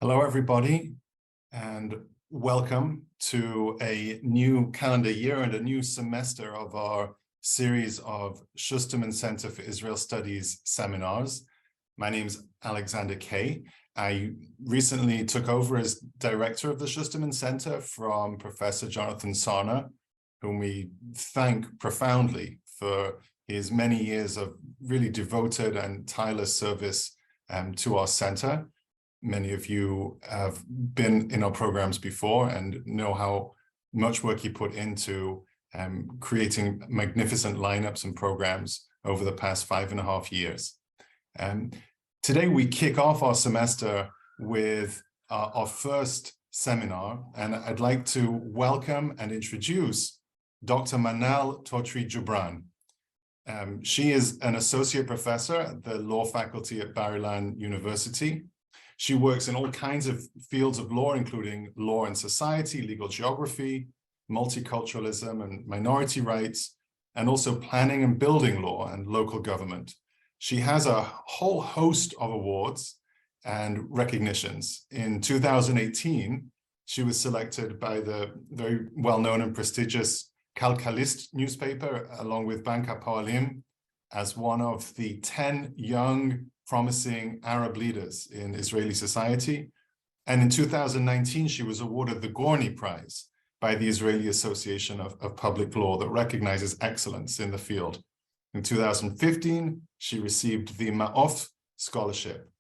Hello, everybody, and welcome to a new calendar year and a new semester of our series of Schusterman Center for Israel Studies seminars. My name is Alexander Kay. I recently took over as director of the Schusterman Center from Professor Jonathan Sarna, whom we thank profoundly for his many years of really devoted and tireless service to our center. Many of you have been in our programs before and know how much work he put into creating magnificent lineups and programs over the past 5.5 years. Today we kick off our semester with our first seminar, and I'd like to welcome and introduce Dr. Manal Totry-Jubran. She is an associate professor at the law faculty at Ilan University. She works in all kinds of fields of law, including law and society, legal geography, multiculturalism and minority rights, and also planning and building law and local government. She has a whole host of awards and recognitions. In 2018, she was selected by the very well-known and prestigious Calcalist newspaper, along with Hapoalim, as one of the 10 young promising Arab leaders in Israeli society. And in 2019, she was awarded the Gorni Prize by the Israeli Association of Public Law that recognizes excellence in the field. In 2015, she received the Ma'of Scholarship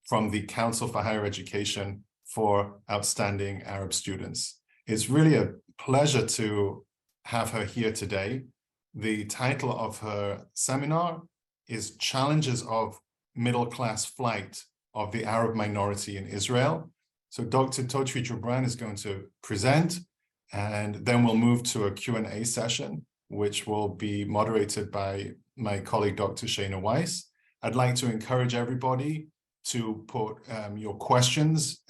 from the Council for Higher Education for outstanding Arab students. It's really a pleasure to have her here today. The title of her seminar is Challenges of Middle-Class Flight of the Arab Minority in Israel. So Dr. Totry-Jubran is going to present, and then we'll move to a Q&A session, which will be moderated by my colleague, Dr. Shana Weiss. I'd like to encourage everybody to put your questions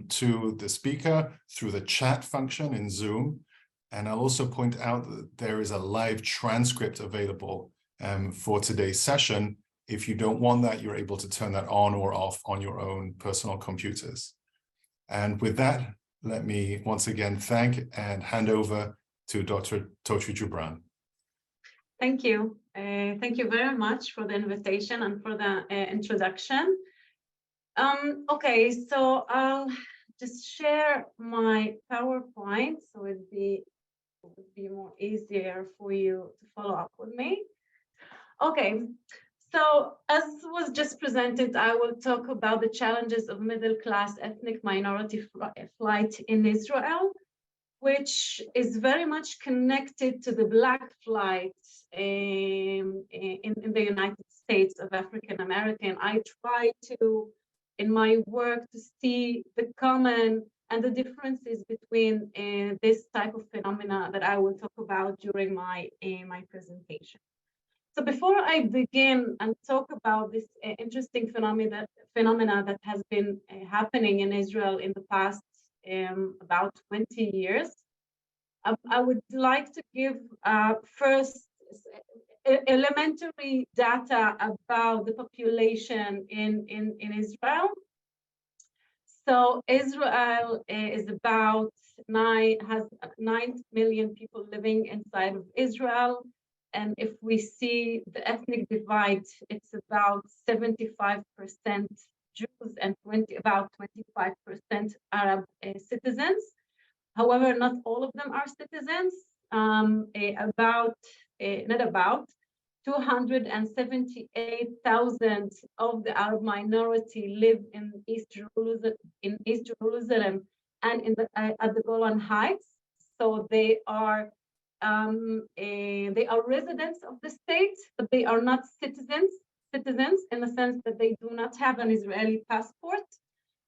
to the speaker through the chat function in Zoom. And I'll also point out that there is a live transcript available for today's session. If you don't want that, you're able to turn that on or off on your own personal computers. And with that, let me once again thank and hand over to Dr. Totry-Jubran. Thank you. Thank you very much for the invitation and for the introduction. Okay, so I'll just share my PowerPoint so it would be more easier for you to follow up with me. Okay. So as was just presented, I will talk about the challenges of middle-class ethnic minority flight in Israel, which is very much connected to the Black flight in the United States of African American. I try to, in my work, to see the common and the differences between this type of phenomena that I will talk about during my presentation. So before I begin and talk about this interesting phenomena that has been happening in Israel in the past about 20 years, I would like to give first elementary data about the population in Israel. So Israel is has 9 million people living inside of Israel. And if we see the ethnic divide, it's about 75% Jews and about 25% Arab citizens. However, not all of them are citizens. Not 278,000 of the Arab minority live in East Jerusalem and at the Golan Heights. So they are residents of the state, but they are not citizens in the sense that they do not have an Israeli passport,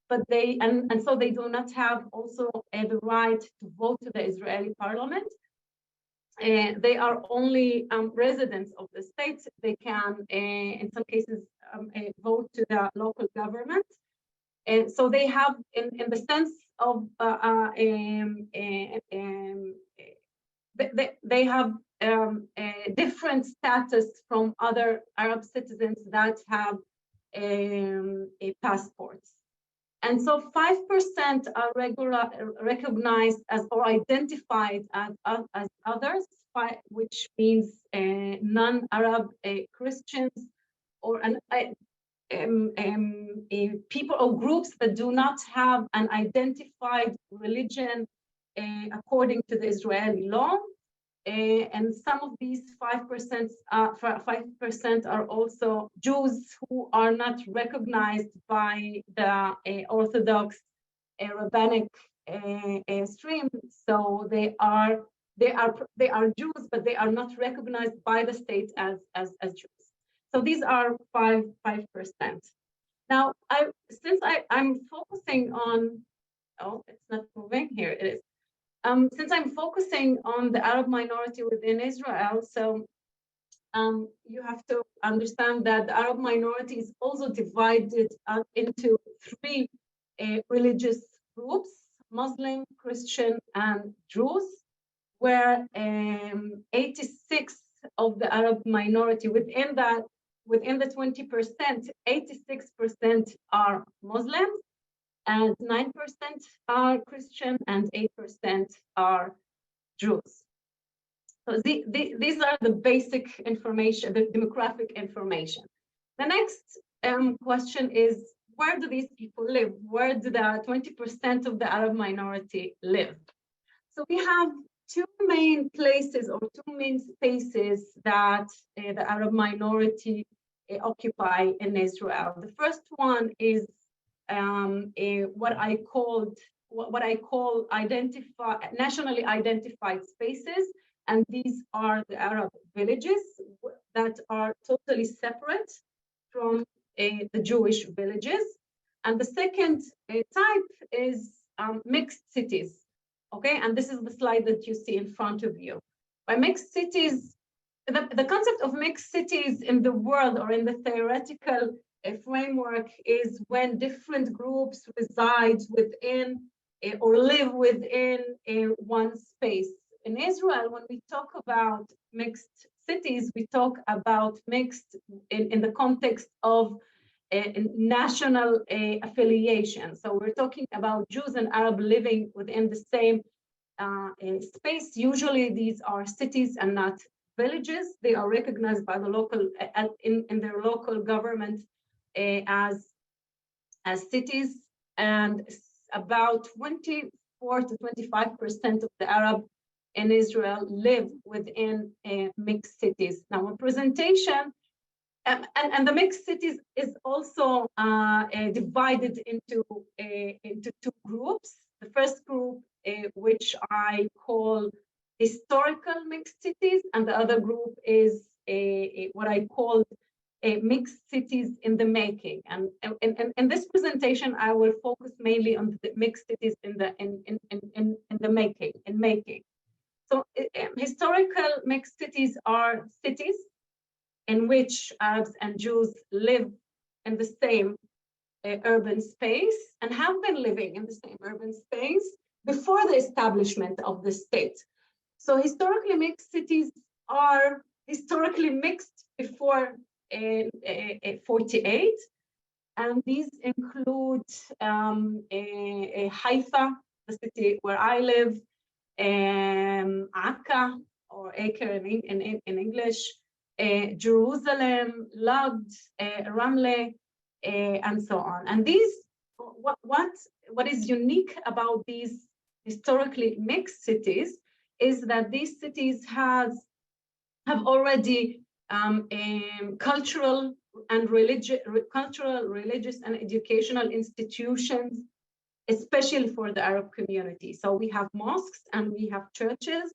but so they do not have also the right to vote to the Israeli parliament. They are only residents of the state. They can, in some cases, vote to the local government. And so they have, in the sense of they have a different status from other Arab citizens that have passports. And so 5% are recognized as or identified as others, which means non-Arab Christians or people or groups that do not have an identified religion according to the Israeli law. And some of these 5% are also Jews who are not recognized by the Orthodox rabbinic stream. So they are Jews, but they are not recognized by the state as Jews. So these are 5%. Now, since I'm focusing on, oh, it's not moving here. It is. Since I'm focusing on the Arab minority within Israel, so you have to understand that the Arab minority is also divided into three religious groups: Muslim, Christian, and Druze, where 86 of the Arab minority within the 20%, 86% are Muslims, and 9% are Christian, and 8% are Jews. So these are the basic information, the demographic information. The next question is, where do these people live? Where do the 20% of the Arab minority live? So we have two main places or two main spaces that the Arab minority occupy in Israel. The first one is what I call nationally identified spaces, and these are the Arab villages that are totally separate from the Jewish villages. And the second type is mixed cities. Okay, and this is the slide that you see in front of you. By mixed cities, the concept of mixed cities in the world or in the theoretical framework is when different groups reside within or live within one space. In Israel, when we talk about mixed cities, we talk about mixed in the context of national affiliation. So we're talking about Jews and Arab living within the same space. Usually these are cities and not villages. They are recognized by the local, in their local government as cities, and about 24 to 25% of the Arab in Israel live within mixed cities. Now, a presentation, and the mixed cities is also divided into two groups. The first group, which I call historical mixed cities, and the other group is what I call mixed cities in the making. And in this presentation, I will focus mainly on the mixed cities in the making. So historical mixed cities are cities in which Arabs and Jews live in the same urban space and have been living in the same urban space before the establishment of the state. So historically mixed cities are historically mixed before 48, and these include Haifa, the city where I live, Akka, or Acre in English, Jerusalem, Lod, Ramle, and so on. And these, what is unique about these historically mixed cities is that these cities have already cultural, religious, and educational institutions, especially for the Arab community. So we have mosques, and we have churches,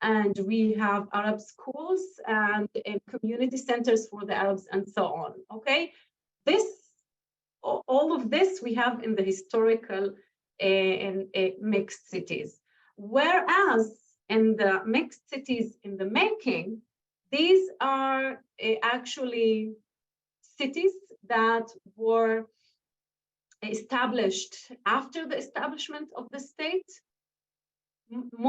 and we have Arab schools and community centers for the Arabs, and so on. Okay, all of this we have in the historical mixed cities, whereas in the mixed cities in the making, these are actually cities that were established after the establishment of the state.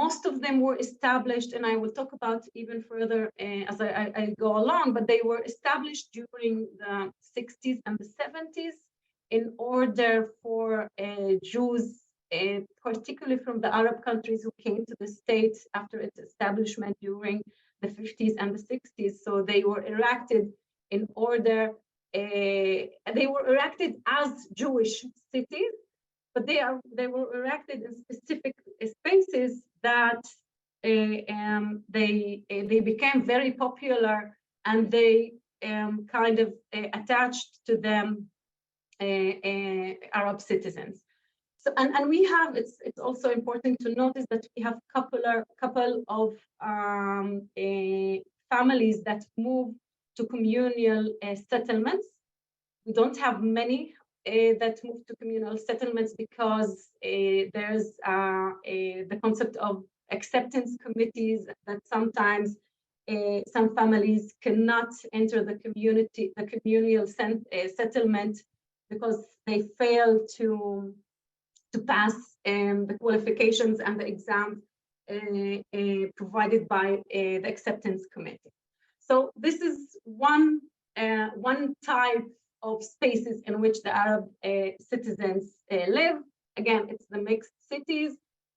Most of them were established, and I will talk about even further as I go along, but they were established during the 60s and the 70s in order for Jews, particularly from the Arab countries who came to the States after its establishment during the 50s and the 60s. So they were erected in order, they were erected as Jewish cities, but they were erected in specific spaces that they became very popular, and they kind of attached to them Arab citizens. So, and we have, it's also important to notice that we have couple of families that move to communal settlements. We don't have many that move to communal settlements because there's the concept of acceptance committees that sometimes some families cannot enter the communal settlement because they fail to pass the qualifications and the exams provided by the acceptance committee. So this is one type of spaces in which the Arab citizens live. Again, it's the mixed cities.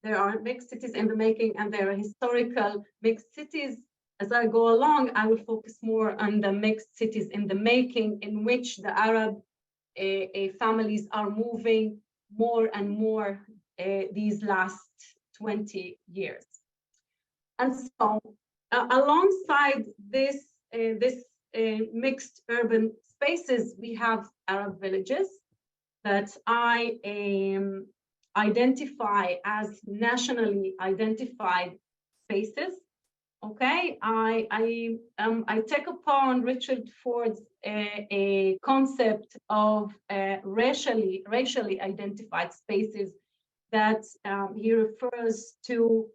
There are mixed cities in the making, and there are historical mixed cities. As I go along, I will focus more on the mixed cities in the making, in which the Arab families are moving more and more these last 20 years. And so alongside this mixed urban spaces, we have Arab villages that I identify as nationally identified spaces. Okay, I take upon Richard Ford's a concept of racially identified spaces that he refers to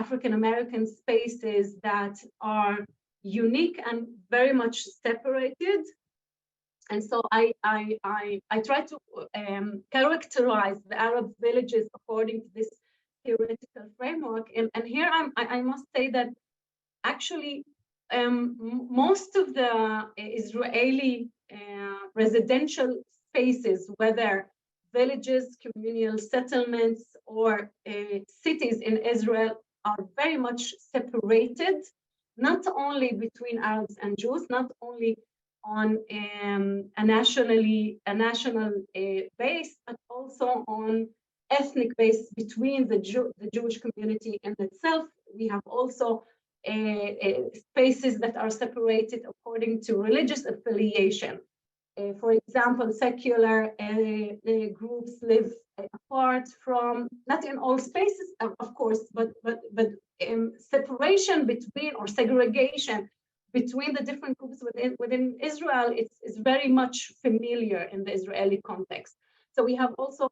African American spaces that are unique and very much separated. And so I try to characterize the Arab villages according to this theoretical framework. And here I must say that actually most of the Israeli residential spaces, whether villages, communal settlements, or cities in Israel, are very much separated, not only between Arabs and Jews, not only on a national base, but also on ethnic base between the Jewish community in itself. We have also spaces that are separated according to religious affiliation. For example, secular groups live apart from, not in all spaces, of course, but separation between, or segregation between the different groups within Israel is very much familiar in the Israeli context. So we have also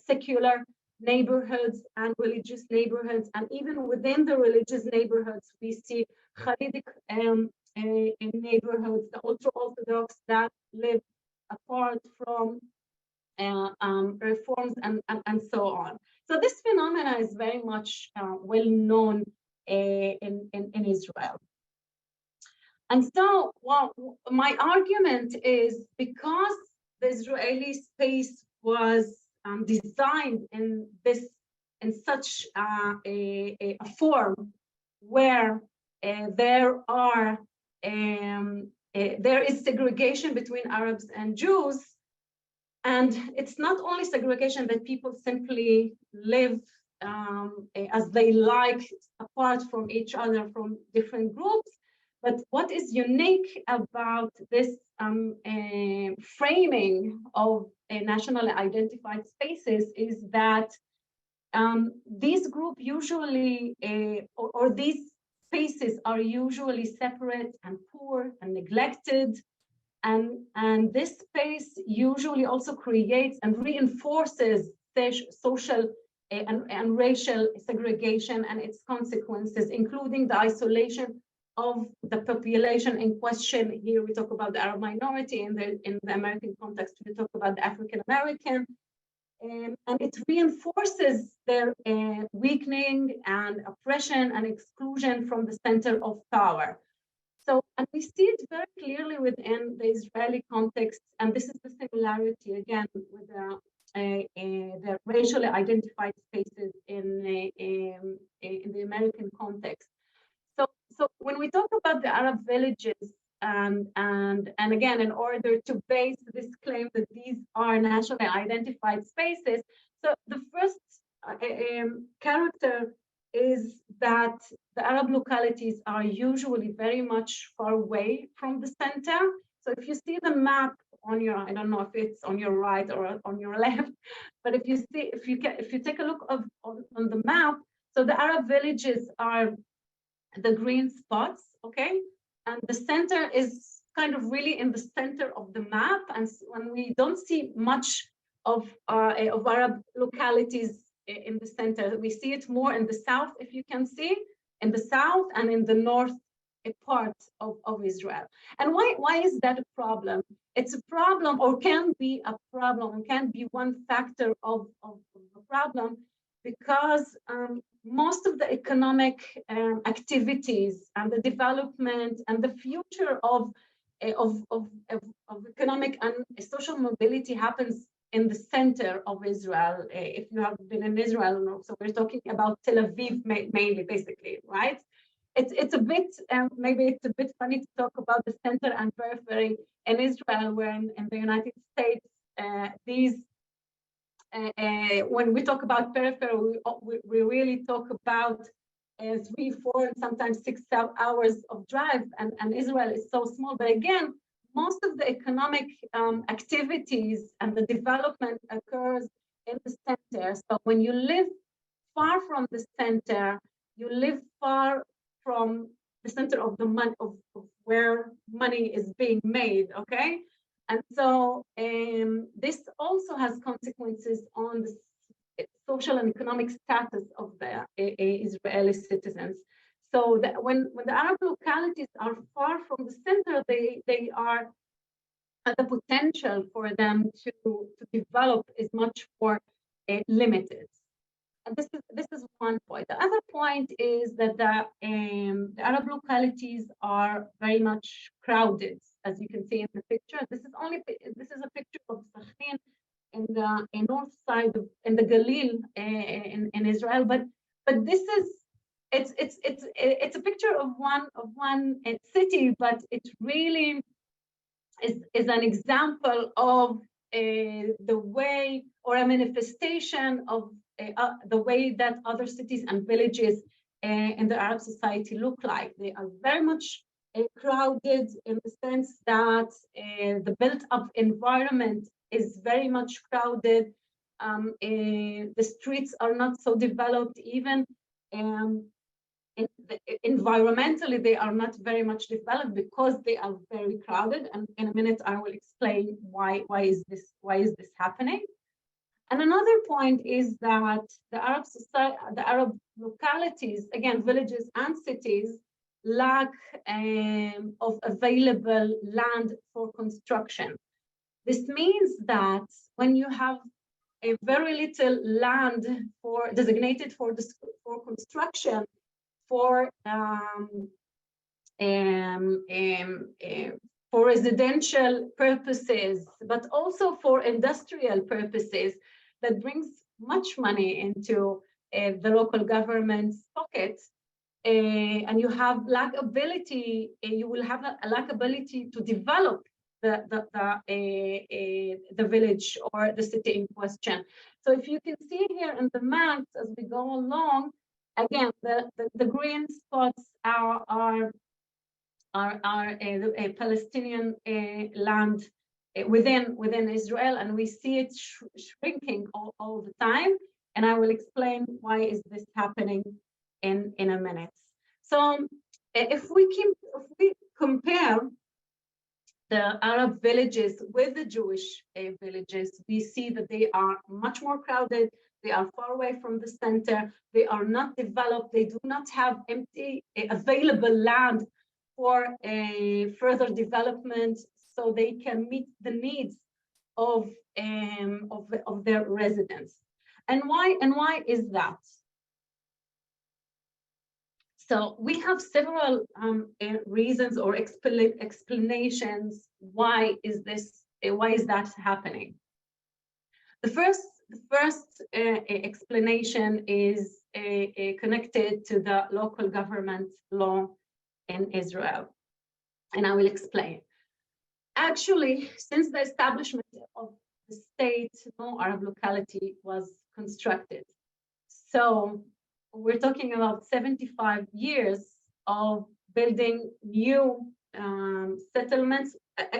secular neighborhoods and religious neighborhoods, and even within the religious neighborhoods, we see Hasidic neighborhoods, the ultra-Orthodox that live apart from reforms and so on. So this phenomena is very much well known in Israel. And so, well, my argument is because the Israeli space was designed in such a form where there is segregation between Arabs and Jews, and it's not only segregation that people simply live as they like, apart from each other, from different groups. But what is unique about this framing of nationally identified spaces is that these groups usually, or these spaces are usually separate and poor and neglected. And this space usually also creates and reinforces social and racial segregation and its consequences, including the isolation of the population in question. Here we talk about the Arab minority, in the American context we talk about the African American, and it reinforces their weakening and oppression and exclusion from the center of power. So, and we see it very clearly within the Israeli context, and this is the similarity again with the racially identified spaces in the American context. So when we talk about the Arab villages, and again, in order to base this claim that these are nationally identified spaces, so the first character is that the Arab localities are usually very much far away from the center. So if you see the map on your, I don't know if it's on your right or on your left, but if you take a look on the map, so the Arab villages are the green spots, okay? And the center is kind of really in the center of the map. And when we don't see much of Arab localities in the center, we see it more in the south, if you can see, in the south and in the north part of Israel. And why is that a problem? It's a problem, or can be a problem, can be one factor of the problem, because most of the economic activities and the development and the future of economic and social mobility happens in the center of Israel. If you have been in Israel, so we're talking about Tel Aviv mainly, basically, right? It's a bit, maybe it's a bit funny to talk about the center and periphery in Israel, where in the United States, when we talk about periphery, we really talk about 3, 4, and sometimes 6 hours of drive, and Israel is so small. But again, most of the economic activities and the development occurs in the center. So when you live far from the center, you live far from the center of the money, of where money is being made, okay? And so this also has consequences on the social and economic status of the Israeli citizens. So that when the Arab localities are far from the center, they are, the potential for them to develop is much more limited. And this is one point. The other point is that the Arab localities are very much crowded, as you can see in the picture. This is a picture of Sachin in the north side in the Galil in Israel. But this is it's a picture of one city, but it really is an example of the way, or a manifestation of the way that other cities and villages in the Arab society look like. They are very much crowded in the sense that the built-up environment is very much crowded. The streets are not so developed, even environmentally, they are not very much developed because they are very crowded. And in a minute, I will explain why is this happening. And another point is that the Arab society, the Arab localities, again, villages and cities, lack of available land for construction. This means that when you have a very little land designated for construction, for residential purposes, but also for industrial purposes, that brings much money into the local government's pockets, and you have you will have a lack ability to develop the village or the city in question. So if you can see here in the maps as we go along, again, the green spots are a Palestinian land within Israel, and we see it shrinking all the time. And I will explain why is this happening in a minute. So if we compare the Arab villages with the Jewish villages, we see that they are much more crowded. They are far away from the center. They are not developed. They do not have empty available land for further development, so they can meet the needs of their residents. And why is that? So we have several reasons or explanations why is that happening. The first explanation is connected to the local government law in Israel, and I will explain. Actually, since the establishment of the state, no Arab locality was constructed. So we're talking about 75 years of building new settlements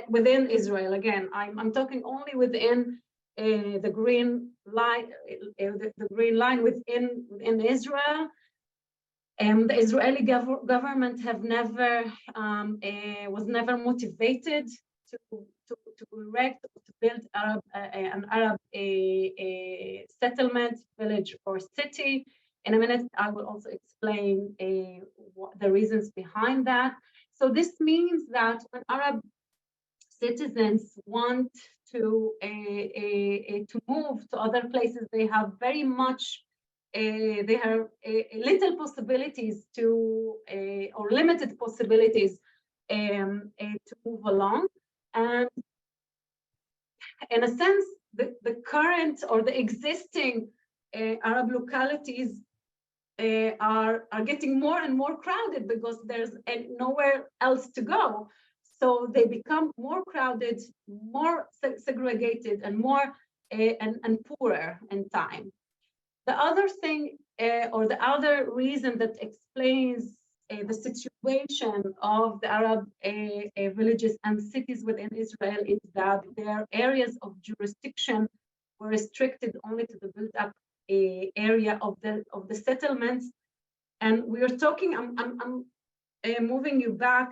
within Israel. Again, I'm talking only within the green line, the green line within Israel. The Israeli government was never motivated to erect or to build an Arab settlement, village, or city. In a minute, I will also explain the reasons behind that. So this means that when Arab citizens want to move to other places, they have very much they have little possibilities to or limited possibilities to move along. And in a sense, the current or the existing Arab localities are getting more and more crowded because there's nowhere else to go. So they become more crowded, more segregated, and more and poorer in time. The other thing, or the other reason that explains the situation of the Arab villages and cities within Israel is that their areas of jurisdiction were restricted only to the built-up area of the settlements. And we are talking. I'm moving you back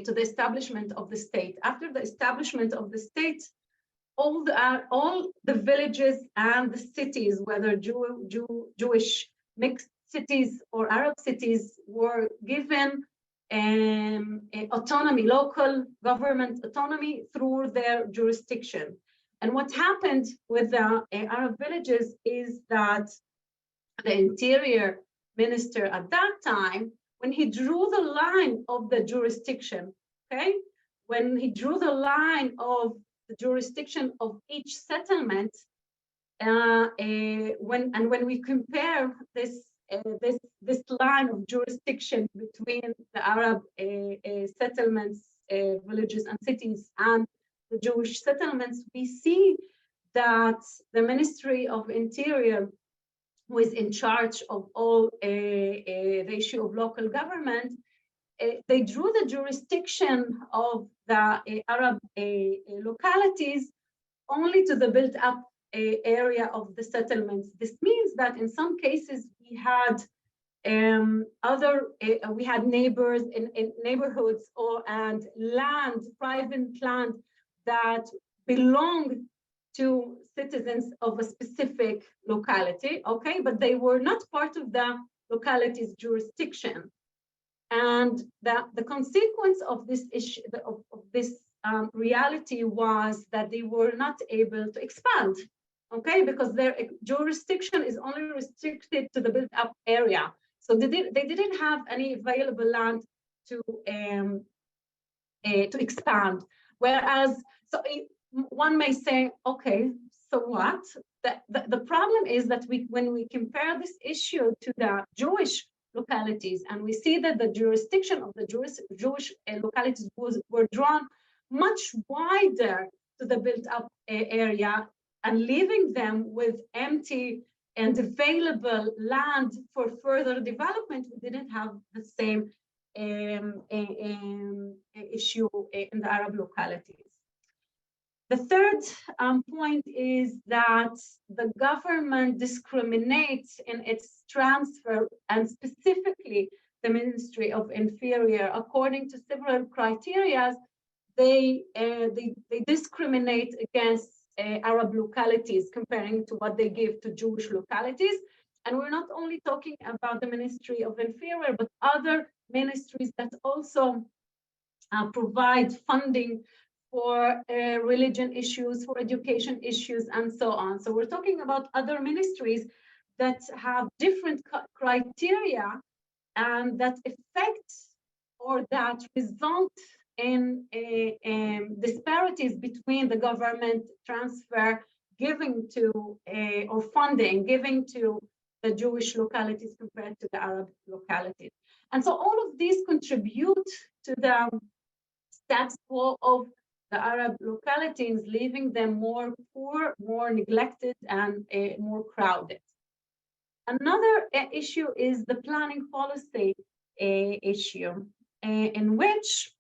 to the establishment of the state. After the establishment of the state, all the villages and the cities, whether Jewish mixed cities or Arab cities, were given autonomy, local government autonomy through their jurisdiction. And what happened with the Arab villages is that the interior minister at that time, when he drew the line of the jurisdiction, okay, when he drew the line of the jurisdiction of each settlement, when we compare this line of jurisdiction between the Arab settlements, villages and cities, and the Jewish settlements, we see that the Ministry of Interior, who is in charge of all the issue of local government, they drew the jurisdiction of the Arab localities only to the built-up area of the settlements. This means that in some cases we had neighbors in neighborhoods and land, private land that belonged to citizens of a specific locality, okay, but they were not part of the locality's jurisdiction. And the consequence of this issue, of this reality, was that they were not able to expand, okay, because their jurisdiction is only restricted to the built-up area. So they didn't have any available land to expand. Whereas, so one may say, okay, so what? The problem is that when we compare this issue to the Jewish localities, and we see that the jurisdiction of the Jewish localities were drawn much wider to the built-up area and leaving them with empty and available land for further development, we didn't have the same issue in the Arab localities. The third point is that the government discriminates in its transfer, and specifically the Ministry of Interior, according to several criteria. They discriminate against Arab localities comparing to what they give to Jewish localities. And we're not only talking about the Ministry of Interior, but other ministries that also provide funding for religion issues, for education issues, and so on. So we're talking about other ministries that have different criteria and that affect or that result in disparities between the government transfer giving to or funding giving to the Jewish localities compared to the Arab localities. And so all of these contribute to the status quo of the Arab localities, leaving them more poor, more neglected, and more crowded. Another issue is the planning policy issue, in which,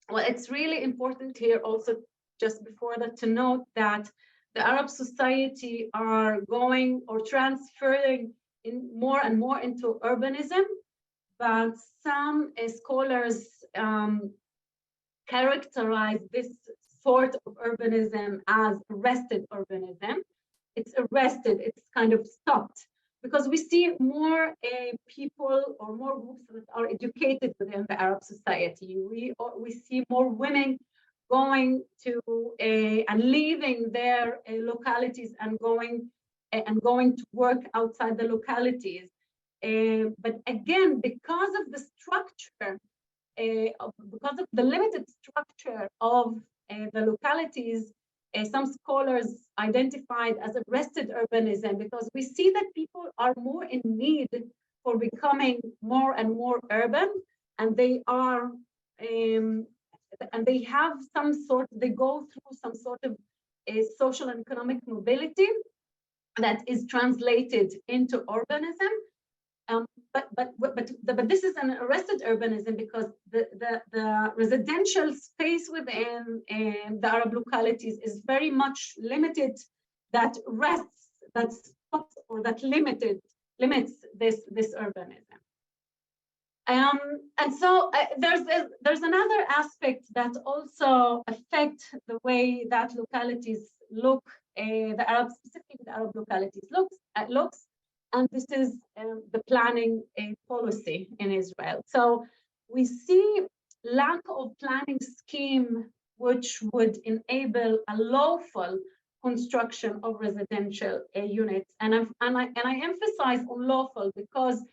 well, it's really important here also, just before that, to note that the Arab society are going or transferring in more and more into urbanism, but some scholars characterize this sort of urbanism as arrested urbanism. It's arrested, it's kind of stopped, because we see more people or more groups that are educated within the Arab society. We see more women going to and leaving their localities and going to work outside the localities. But again, because of the structure, because of the limited structure of the localities, some scholars identified as arrested urbanism, because we see that people are more in need for becoming more and more urban, and they are and they have some sort, they go through some sort of a social and economic mobility that is translated into urbanism. But this is an arrested urbanism, because the residential space within the Arab localities is very much limited, that rests, that stops, or that limits this urbanism. And so there's another aspect that also affects the way that localities look, specifically the Arab localities looks. And this is the planning policy in Israel. So we see lack of planning scheme which would enable a lawful construction of residential units. And I emphasize on lawful because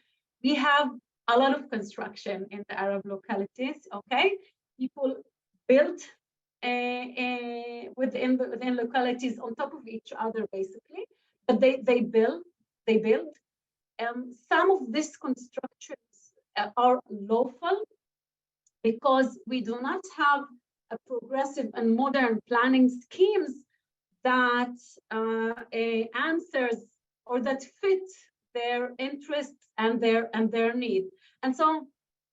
we have a lot of construction in the Arab localities. Okay, people built within localities on top of each other, basically, but they build. Some of these constructions are lawful because we do not have a progressive and modern planning schemes that answers or that fit their interests and their need. And so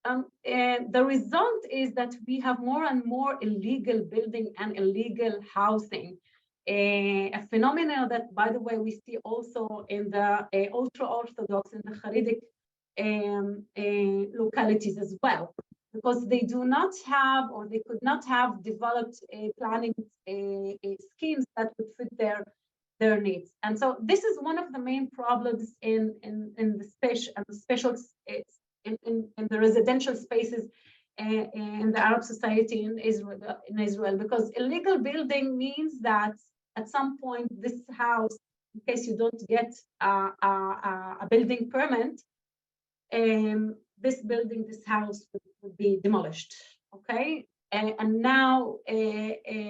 the result is that we have more and more illegal building and illegal housing. A phenomenon that, by the way, we see also in the ultra-Orthodox and the Hasidic localities as well, because they do not have, or they could not have developed planning schemes that would fit their needs. And so this is one of the main problems in the residential spaces in the Arab society in Israel, because illegal building means that at some point this house, in case you don't get a building permit, this house would be demolished. Okay, and now a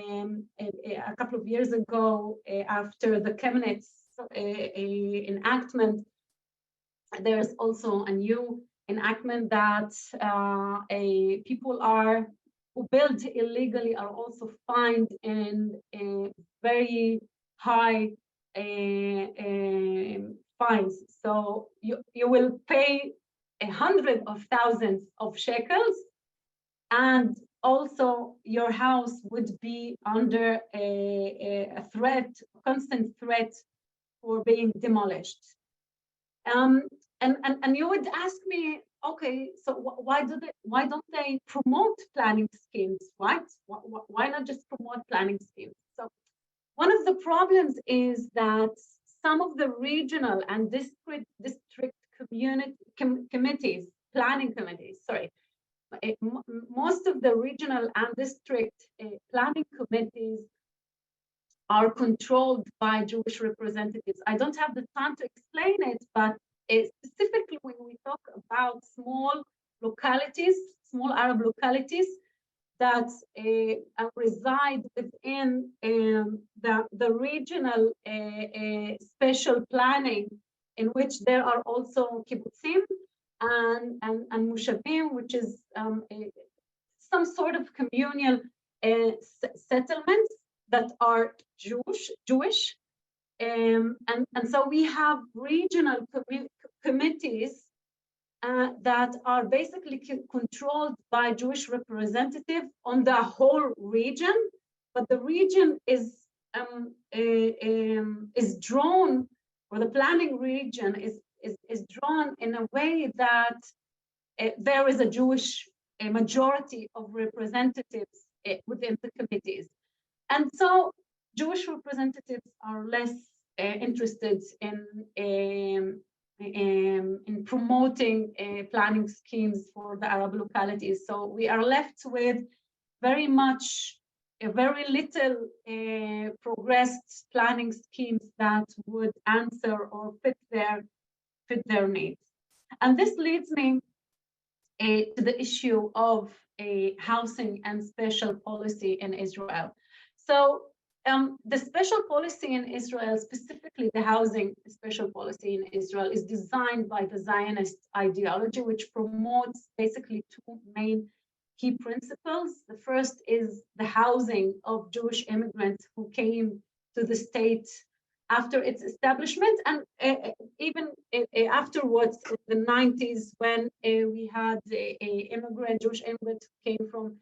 couple of years ago, after the Chemnitz enactment, there's also a new enactment that people who build illegally are also fined in very high fines. So you will pay 100,000s of shekels, and also your house would be under a constant threat for being demolished. And you would ask me, okay, so why don't they promote planning schemes, right? Why not just promote planning schemes? So one of the problems is that some of the regional and district planning committees, most of the regional and district planning committees are controlled by Jewish representatives. I don't have the time to explain it, but specifically when we talk about small localities, small Arab localities that reside within the regional special planning, in which there are also kibbutzim and mushavim, which is some sort of communal settlements that are Jewish. And so we have regional committees that are basically controlled by Jewish representatives on the whole region, but the region is drawn, or the planning region is drawn in a way that there is a Jewish majority of representatives within the committees. And so Jewish representatives are less interested in promoting planning schemes for the Arab localities. So we are left with very little progressed planning schemes that would answer or fit their needs. And this leads me to the issue of housing and special policy in Israel. So the special policy in Israel, specifically the housing special policy in Israel, is designed by the Zionist ideology, which promotes basically two main key principles. The first is the housing of Jewish immigrants who came to the state after its establishment, and even afterwards in the 90s, when we had Jewish immigrants who came from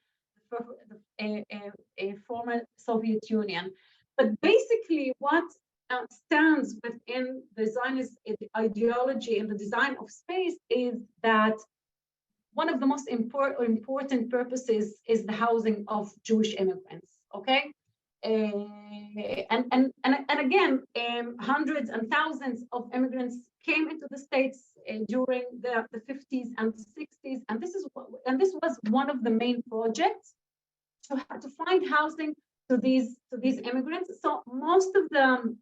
a former Soviet Union. But basically what stands within the Zionist ideology in the design of space is that one of the most important purposes is the housing of Jewish immigrants, okay? And again, hundreds and thousands of immigrants came into the States during the 50s and 60s, and this was one of the main projects to find housing to these immigrants. So most of the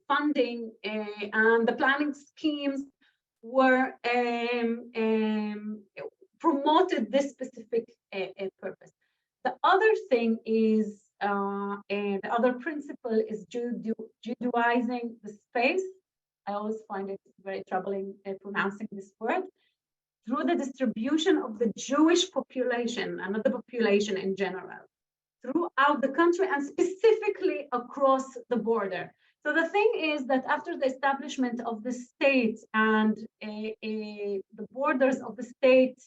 funding and the planning schemes were promoted this specific purpose. The other thing is the other principle is Judaizing the space. I always find it very troubling pronouncing this word, through the distribution of the Jewish population and not the population in general, throughout the country and specifically across the border. So the thing is that after the establishment of the state and the borders of the state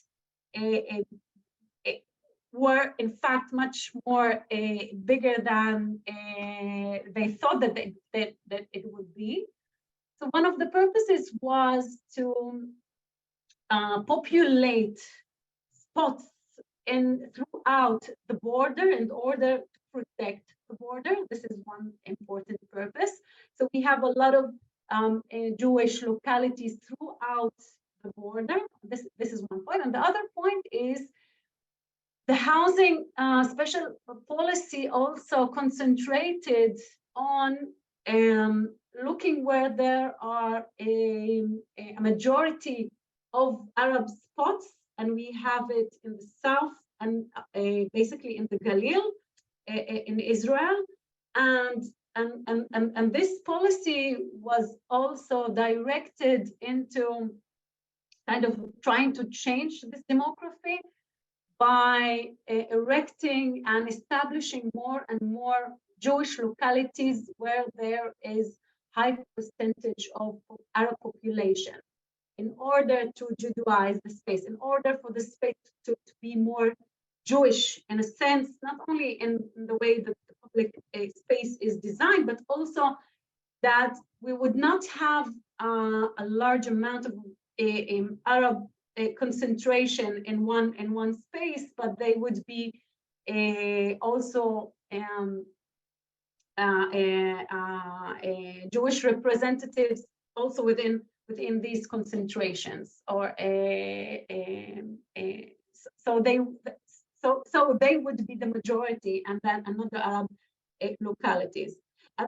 were in fact much more bigger than they thought that it would be. So one of the purposes was to populate spots throughout the border in order to protect the border. This is one important purpose. So we have a lot of Jewish localities throughout the border. This is one point. And the other point is the housing special policy also concentrated on looking where there are a majority of Arab spots, and we have it in the south and basically in the Galil in Israel, and this policy was also directed into kind of trying to change this demography by erecting and establishing more and more Jewish localities where there is high percentage of Arab population, in order to Judaize the space, in order for the space to be more Jewish in a sense, not only in the way that the public space is designed, but also that we would not have a large amount of Arab concentration in one space, but they would be also Jewish representatives also within these concentrations, or so they would be the majority, and then another Arab localities.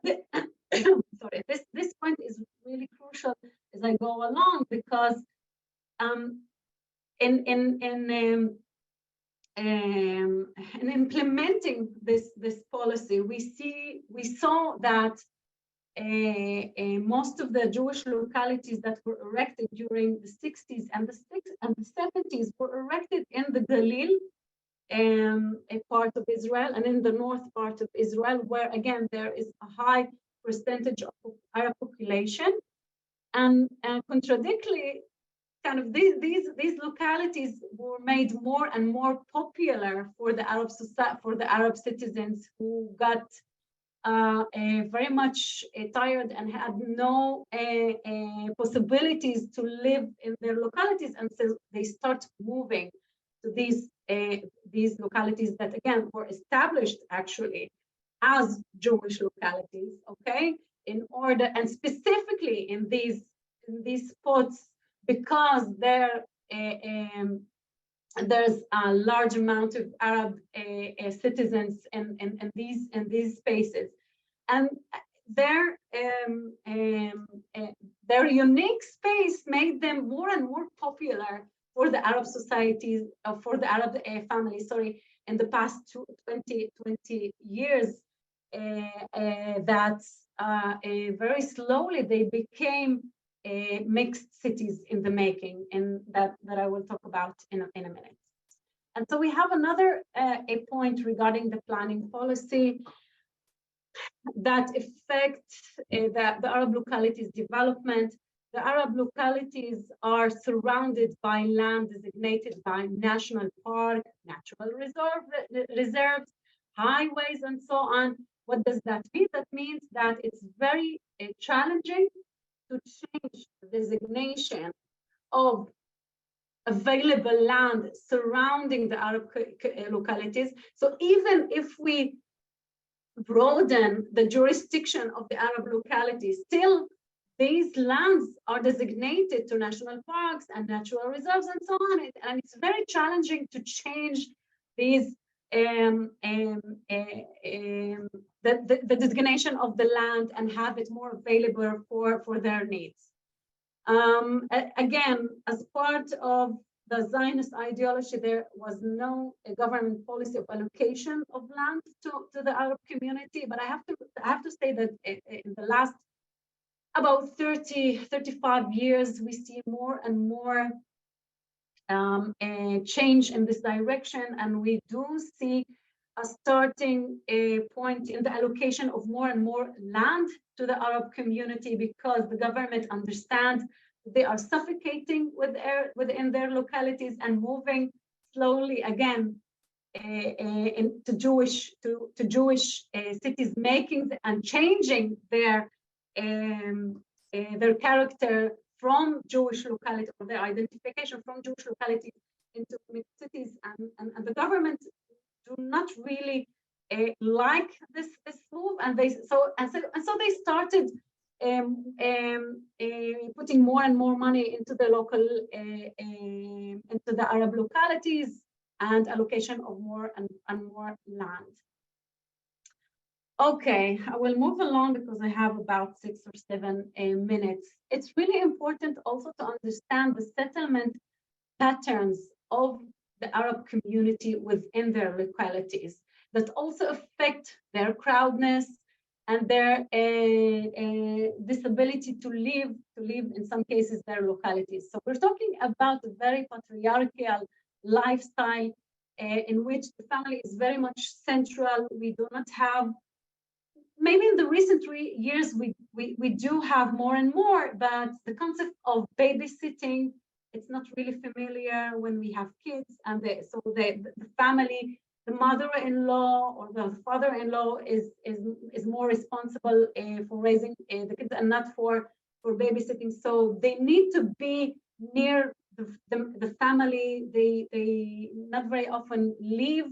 Sorry, this point is really crucial as I go along, because in implementing this policy, we saw that most of the Jewish localities that were erected during the 60s and the 70s were erected in the Galil, a part of Israel, and in the north part of Israel, where again there is a high percentage of Arab population, and contradictorily, kind of these localities were made more and more popular for the Arab society, for the Arab citizens who got very much tired and had no possibilities to live in their localities, and so they start moving to these localities that again were established actually as Jewish localities, okay, in order, and specifically in these spots, because there's a large amount of Arab citizens in these spaces, and their unique space made them more and more popular for the Arab societies, for the Arab families. Sorry, in the past 20 years, that very slowly they became mixed cities in the making, and that I will talk about in a minute. And so we have another a point regarding the planning policy that affects the Arab localities development. The Arab localities are surrounded by land designated by national park, natural reserves, highways, and so on. What does that mean? That means that it's very challenging to change the designation of available land surrounding the Arab localities. So even if we broaden the jurisdiction of the Arab localities, still these lands are designated to national parks and natural reserves and so on. And it's very challenging to change these the designation of the land and have it more available for their needs. Again, as part of the Zionist ideology, there was no government policy of allocation of land to the Arab community. But I have to say that in the last about 35 years, we see more and more change in this direction, and we do see a starting point in the allocation of more and more land to the Arab community, because the government understands they are suffocating within their localities and moving slowly again into Jewish cities, making and changing their character from Jewish locality, or their identification from Jewish locality into mixed cities, and the government do not really like this move, and so they started putting more and more money into the local into the Arab localities, and allocation of more and more land. Okay, I will move along because I have about 6 or 7 minutes. It's really important also to understand the settlement patterns of the Arab community within their localities that also affect their crowdness and their disability to live in some cases their localities. So we're talking about a very patriarchal lifestyle in which the family is very much central. We do not have, maybe in the recent years we do have more and more, but the concept of babysitting, it's not really familiar when we have kids, and so the family, the mother-in-law or the father-in-law is more responsible for raising the kids and not for babysitting. So they need to be near the family. They not very often leave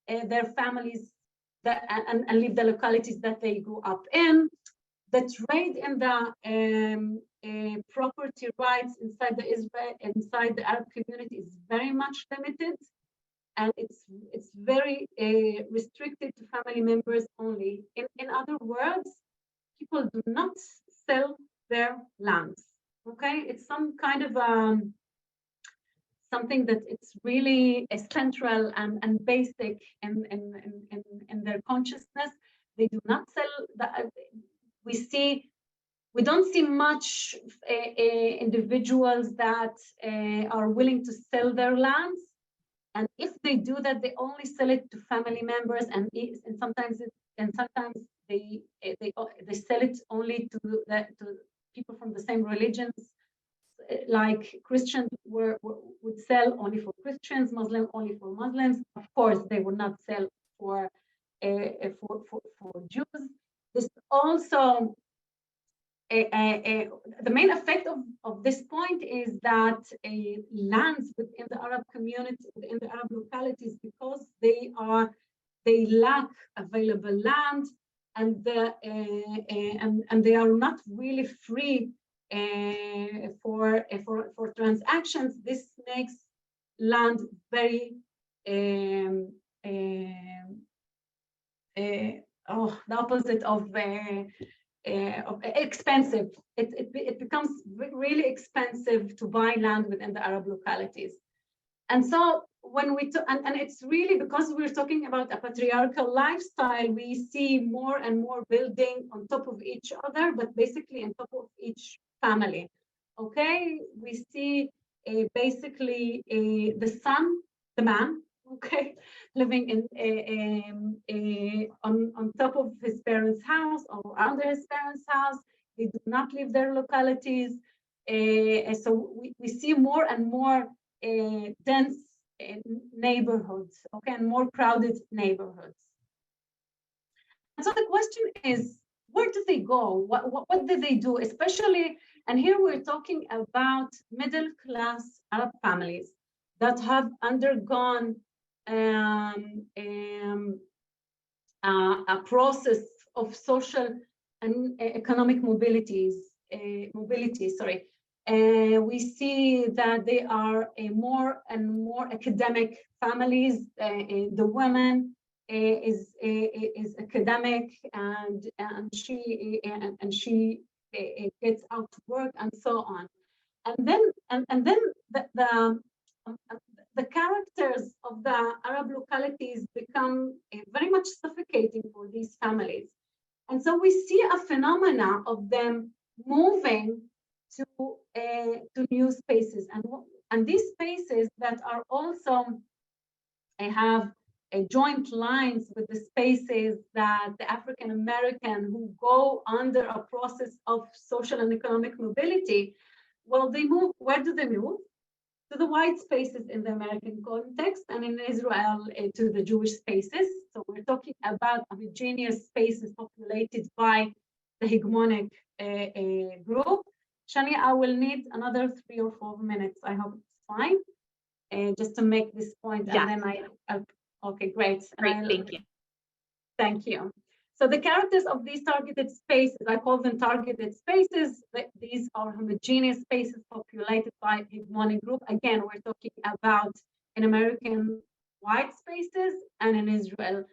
their families and leave the localities that they grew up in. The trade in the property rights inside the Arab community is very much limited, and it's very restricted to family members only. In other words, people do not sell their lands. Okay, it's some kind of something that it's really central and basic in their consciousness. They do not sell that. We don't see much individuals that are willing to sell their lands, and if they do that, they only sell it to family members, and sometimes they sell it only to people from the same religions. Like Christians would sell only for Christians, Muslim only for Muslims. Of course, they would not sell for Jews. This also the main effect of this point is that lands within the Arab community, within the Arab localities, because they lack available land, and they are not really free for transactions. This makes land very the opposite of expensive. It becomes really expensive to buy land within the Arab localities. And so when and it's really because we're talking about a patriarchal lifestyle, we see more and more building on top of each other, but basically on top of each family. Okay, we see basically the son, the man, okay, living on top of his parents' house or under his parents' house. They do not leave their localities. So we see more and more dense neighborhoods, okay, and more crowded neighborhoods. And so the question is, where do they go? What do they do? Especially, and here we're talking about middle-class Arab families that have undergone a process of social and economic mobility. We see that they are more and more academic families. The woman is academic, and she gets out to work, and so on. And then the characters of the Arab localities become very much suffocating for these families. And so we see a phenomena of them moving to new spaces, and these spaces that are also have joint lines with the spaces that the African American who go under a process of social and economic mobility. Well, they move. Where do they move? To the white spaces in the American context, and in Israel to the Jewish spaces. So we're talking about homogeneous spaces populated by the hegemonic group. Shani, I will need another 3 or 4 minutes. I hope it's fine, just to make this point. Yes. And then okay, great. Great, thank you. Thank you. So the characters of these targeted spaces, I call them targeted spaces. These are homogeneous spaces populated by hegemonic group. Again, we're talking about in American white spaces and in Israel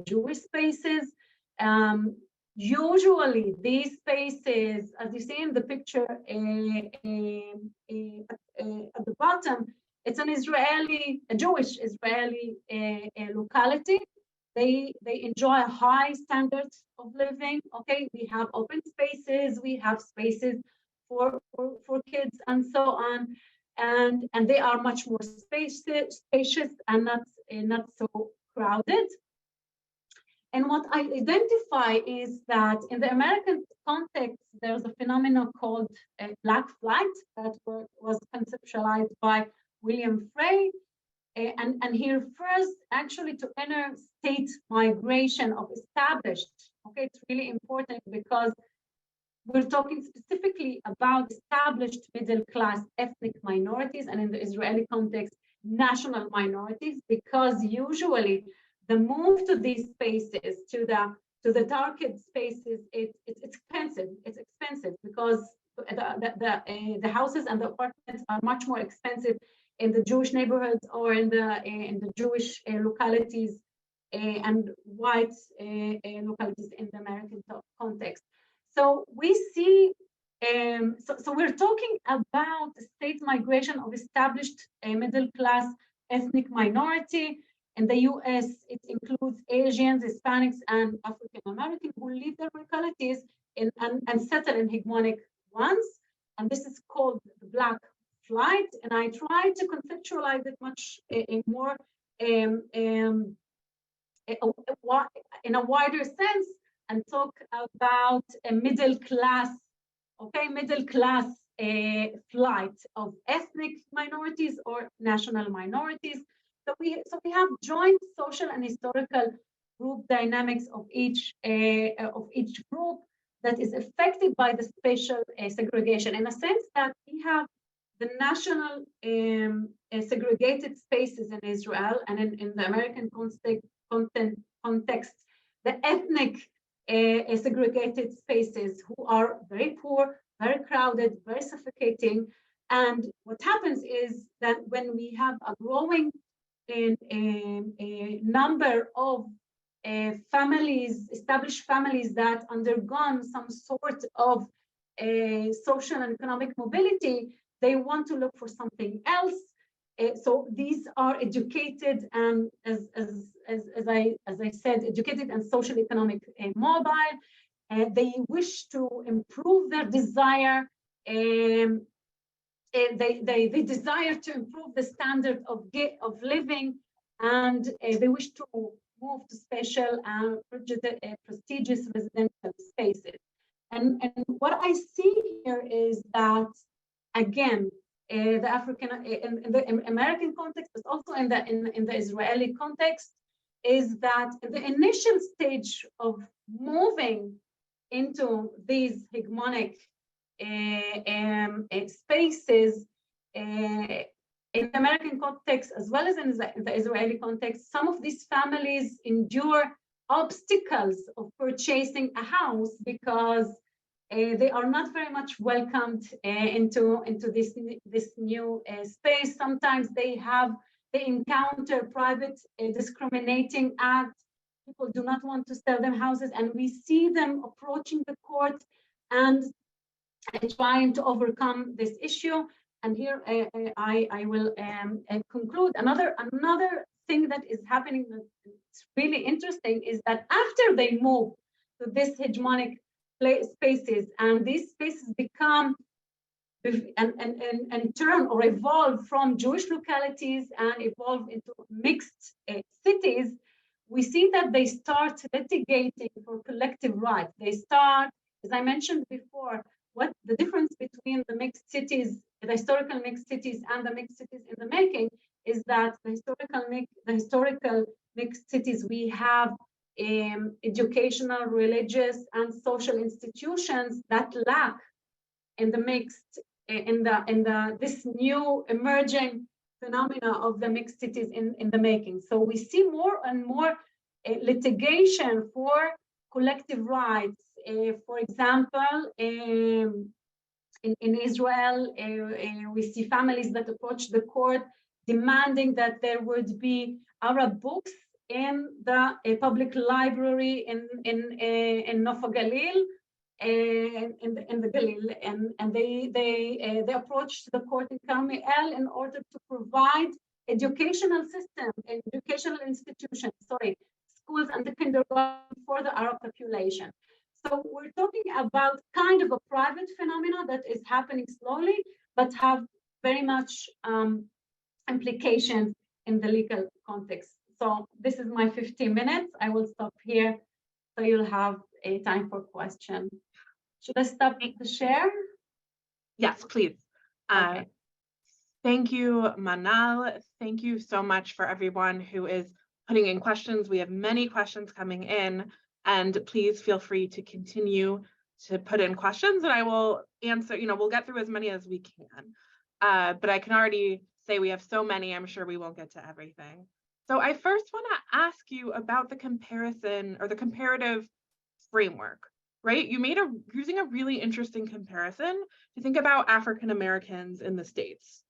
Jewish spaces. Usually these spaces, as you see in the picture at the bottom, it's an a Jewish Israeli locality. They enjoy a high standard of living. Okay, we have open spaces, we have spaces for kids, and so on, and they are much more spacious and not so crowded. And what I identify is that in the American context, there's a phenomenon called Black Flight that was conceptualized by William Frey. And he refers actually to interstate migration of established. Okay, it's really important because we're talking specifically about established middle-class ethnic minorities, and in the Israeli context, national minorities, because usually the move to these spaces, to the target spaces, it's expensive. It's expensive because the houses and the apartments are much more expensive in the Jewish neighborhoods or in the Jewish localities and white localities in the American context. So we see, so we're talking about state migration of established middle-class ethnic minority. In the US, it includes Asians, Hispanics, and African Americans who leave their localities and settle in hegemonic ones. And this is called the Black Flight. And I try to conceptualize it much more in a wider sense and talk about a middle class flight of ethnic minorities or national minorities. So we have joint social and historical group dynamics of each group that is affected by the spatial segregation, in a sense that we have the national segregated spaces in Israel, and in the American context, the ethnic segregated spaces who are very poor, very crowded, very suffocating. And what happens is that when we have a growing number of families, established families that undergone some sort of social and economic mobility, they want to look for something else. So these are educated and, as I said, educated and social economic mobile. They wish to improve their desire. They desire to improve the standard of living, and they wish to move to special and prestigious residential spaces. And what I see here is that, again, the African in the American context, but also in the Israeli context, is that the initial stage of moving into these hegemonic spaces in the American context, as well as in the Israeli context, some of these families endure obstacles of purchasing a house because they are not very much welcomed into this new space. Sometimes they encounter private discriminating acts. People do not want to sell their houses, and we see them approaching the court and trying to overcome this issue. And here I will conclude. Another thing that is happening that's really interesting is that after they move to this hegemonic spaces, and these spaces become and turn or evolve from Jewish localities and evolve into mixed cities, we see that they start litigating for collective rights. They start, as I mentioned before, what the difference between the mixed cities, the historical mixed cities, and the mixed cities in the making is that the historical mixed cities, we have educational, religious, and social institutions that lack in the mixed, this new emerging phenomena of the mixed cities in the making. So we see more and more litigation for collective rights. For example, in Israel, we see families that approach the court demanding that there would be Arab books in the public library in Nof Galil, in the Galil, and they approached the court in Carmiel in order to provide educational institutions, schools and the kindergarten for the Arab population. So we're talking about kind of a private phenomena that is happening slowly, but have very much implications in the legal context. So this is my 15 minutes. I will stop here so you'll have a time for question. Should I stop the share? Yes, please. Okay. Thank you, Manal. Thank you so much for everyone who is putting in questions. We have many questions coming in, and please feel free to continue to put in questions, and I will answer, we'll get through as many as we can. But I can already say we have so many, I'm sure we won't get to everything. So I first want to ask you about the comparison or the comparative framework, right? You made using a really interesting comparison to think about African Americans in the States.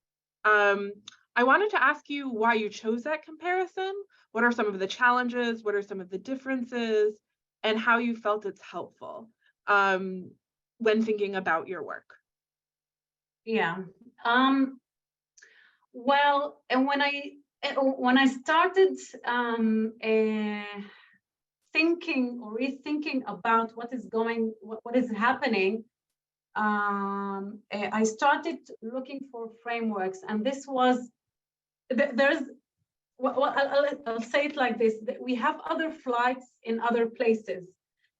I wanted to ask you why you chose that comparison. What are some of the challenges? What are some of the differences? And how you felt it's helpful when thinking about your work? Yeah. Well, and when I started thinking or rethinking about what is happening, I started looking for frameworks, and this was there's. Well, I'll say it like this: that we have other flights in other places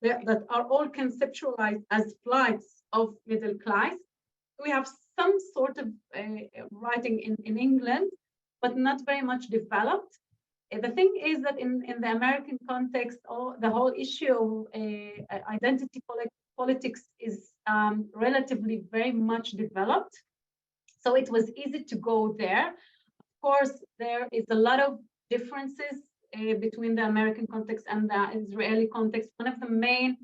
that are all conceptualized as flights of middle class. We have some sort of writing in England, but not very much developed. The thing is that in the American context, the whole issue of identity politics is relatively very much developed. So it was easy to go there. Of course, there is a lot of differences between the American context and the Israeli context. One of the main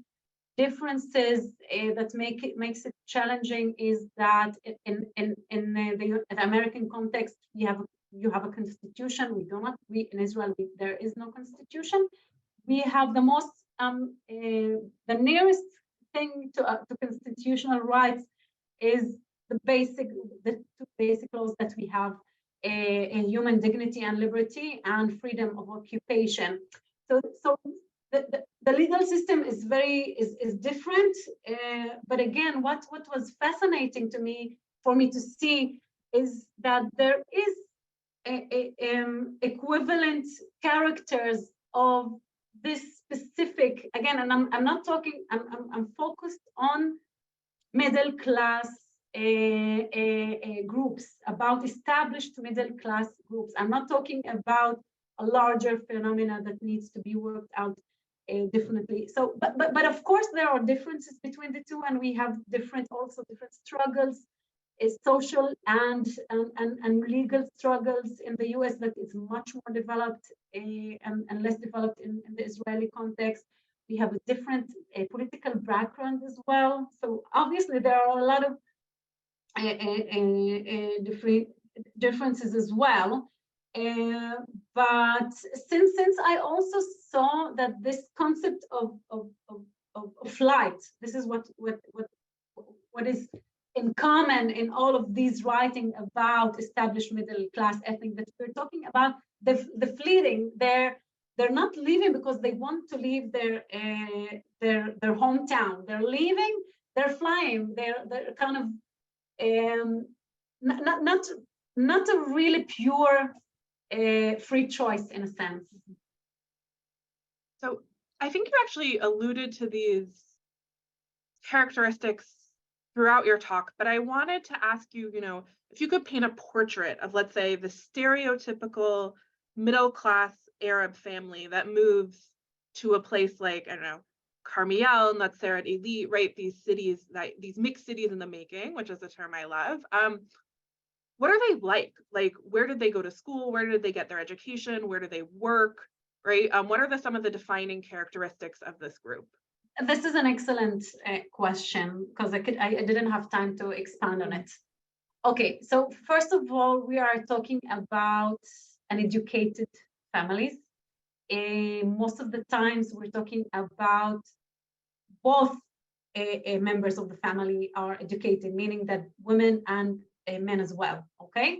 differences that makes it challenging is that in the American context, you have a constitution. We in Israel, there is no constitution. We have the most the nearest thing to constitutional rights is the two basic laws that we have: human dignity and liberty, and freedom of occupation. So the legal system is different, but again, what was fascinating for me to see is that there is equivalent characters of this specific, again, and I'm not talking, I'm focused on middle class groups, about established middle class groups. I'm not talking about a larger phenomena that needs to be worked out differently. So, but of course there are differences between the two, and we have different struggles, social and legal struggles in the US that is much more developed and less developed in the Israeli context. We have a different political background as well. So obviously there are a lot of differences as well. But since I also saw that this concept of flight, this is what is in common in all of these writing about established middle class ethnic, that we're talking about the fleeting. They're not leaving because they want to leave their hometown. They're leaving. They're flying. They're kind of not a really pure free choice in a sense. So I think you actually alluded to these characteristics throughout your talk, but I wanted to ask you, if you could paint a portrait of, let's say, the stereotypical middle-class Arab family that moves to a place like, I don't know, Carmiel, Natseret, Eilit, right? These mixed cities in the making, which is a term I love. What are they like? Like, where did they go to school? Where did they get their education? Where do they work? Right? What are some of the defining characteristics of this group? This is an excellent question, because I didn't have time to expand on it. Okay, so first of all, we are talking about uneducated families. Most of the times we're talking about both members of the family are educated, meaning that women and men as well, okay?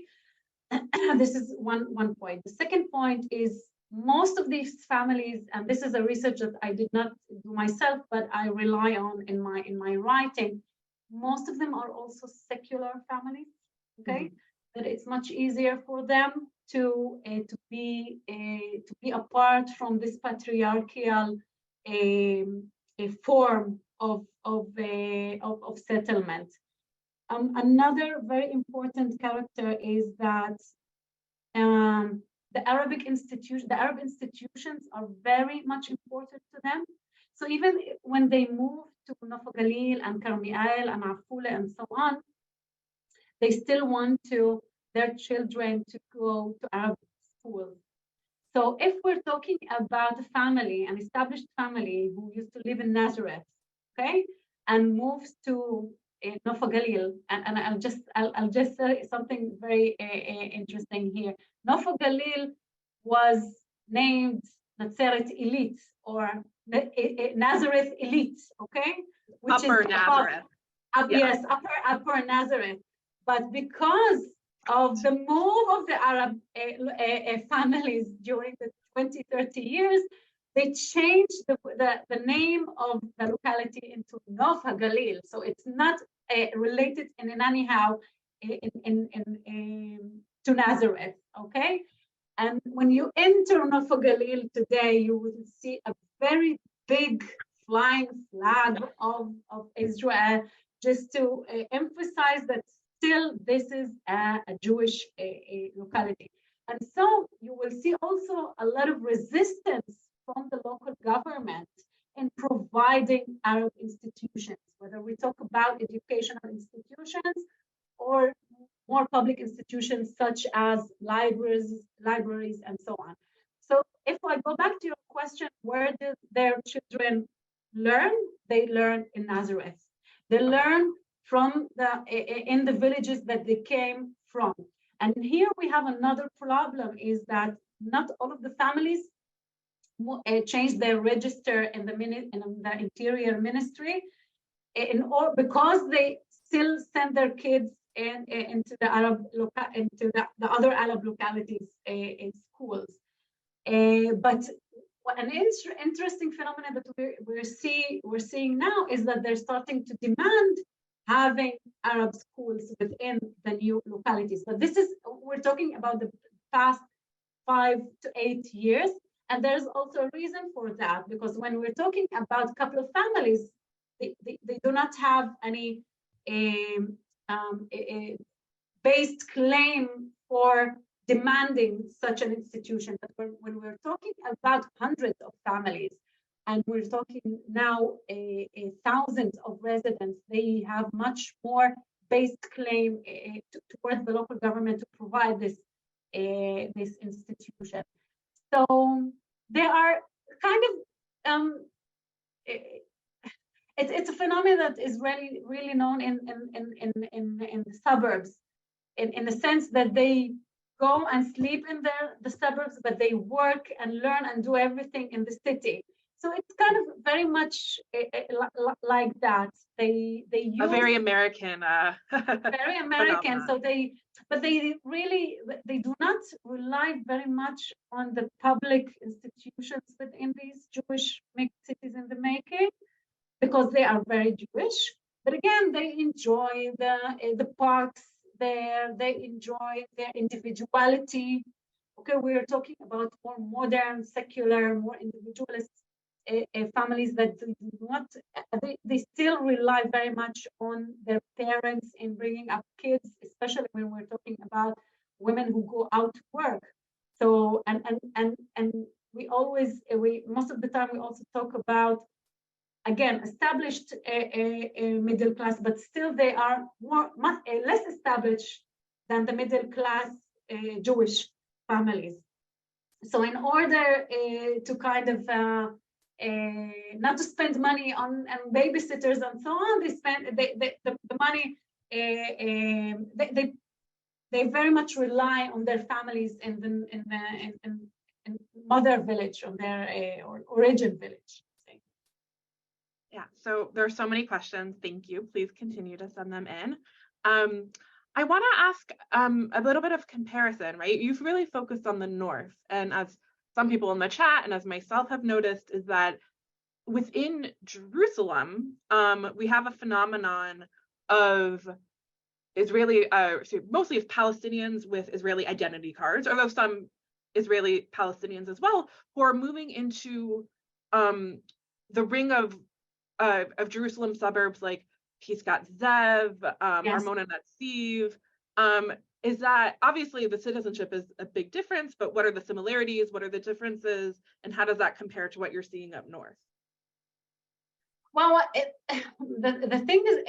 This is one point. The second point is most of these families, and this is a research that I did not do myself, but I rely on in my writing, most of them are also secular families, okay? That it's much easier for them to be apart from this patriarchal form of settlement. Another very important character is that the Arab institutions are very much important to them. So even when they move to Nafo Galil and Carmiel and Afula and so on, they still want their children to go to Arab schools. So if we're talking about a family, an established family who used to live in Nazareth, okay, and moves to Nafo Galil, and I'll just say something very interesting here. Nafo Galil was named Natseret Elite, or Nazareth Elite, okay? Which upper is Nazareth. Yes, upper Nazareth. But because of the move of the Arab families during the 20, 30 years, they changed the name of the locality into Nov HaGalil. So it's not related in anyhow to Nazareth, okay? And when you enter Nov HaGalil today, you will see a very big flying flag of Israel, just to emphasize that still this is a Jewish locality. And so you will see also a lot of resistance from the local government in providing Arab institutions, whether we talk about educational institutions or more public institutions such as libraries, and so on. So if I go back to your question, where did their children learn? They learn in Nazareth. They learn from in the villages that they came from. And here we have another problem, is that not all of the families changed their register in the Interior Ministry, because they still send their kids into the other Arab localities in schools. But an interesting phenomenon that we're seeing now is that they're starting to demand having Arab schools within the new localities. But we're talking about the past 5 to 8 years. And there's also a reason for that, because when we're talking about a couple of families, they do not have any based claim for demanding such an institution. But when we're talking about hundreds of families, and we're talking now thousands of residents, they have much more based claim towards the local government to provide this institution. So there are kind of it's a phenomenon that is really known in the suburbs, in the sense that they go and sleep in the suburbs, but they work and learn and do everything in the city. So it's kind of very much like that. They use a very American very American. So they do not rely very much on the public institutions within these Jewish mixed cities in the making, because they are very Jewish. But again, they enjoy the parks there. They enjoy their individuality. Okay, we're talking about more modern, secular, more individualist families that do not, they still rely very much on their parents in bringing up kids, especially when we're talking about women who go out to work. So, and most of the time we also talk about, again, established middle class, but still they are less established than the middle class Jewish families. So in order to kind of not to spend money on babysitters and so on, they spend the money. They very much rely on their families in mother village, on their origin village. Yeah, so there are so many questions. Thank you. Please continue to send them in. I want to ask a little bit of comparison, right? You've really focused on the north, and as some people in the chat and as myself have noticed, is that within Jerusalem, we have a phenomenon of Israeli, mostly of Palestinians with Israeli identity cards, although some Israeli Palestinians as well, who are moving into the ring of Jerusalem suburbs like Pisgat Zev, Yes. Armona Netziv. Is that, obviously the citizenship is a big difference, but what are the similarities? What are the differences? And how does that compare to what you're seeing up north? Well, the thing is,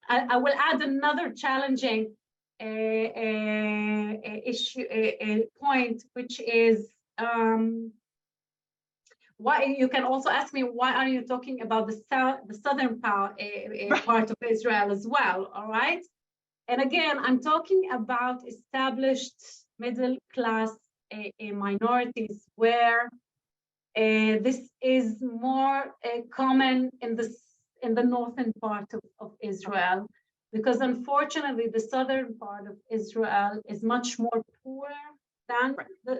I will add another challenging point, which is why you can also ask me, why are you talking about the southern part of Israel as well? All right. And again, I'm talking about established middle class minorities, where this is more common in the northern part of Israel, because unfortunately the southern part of Israel is much more poor than the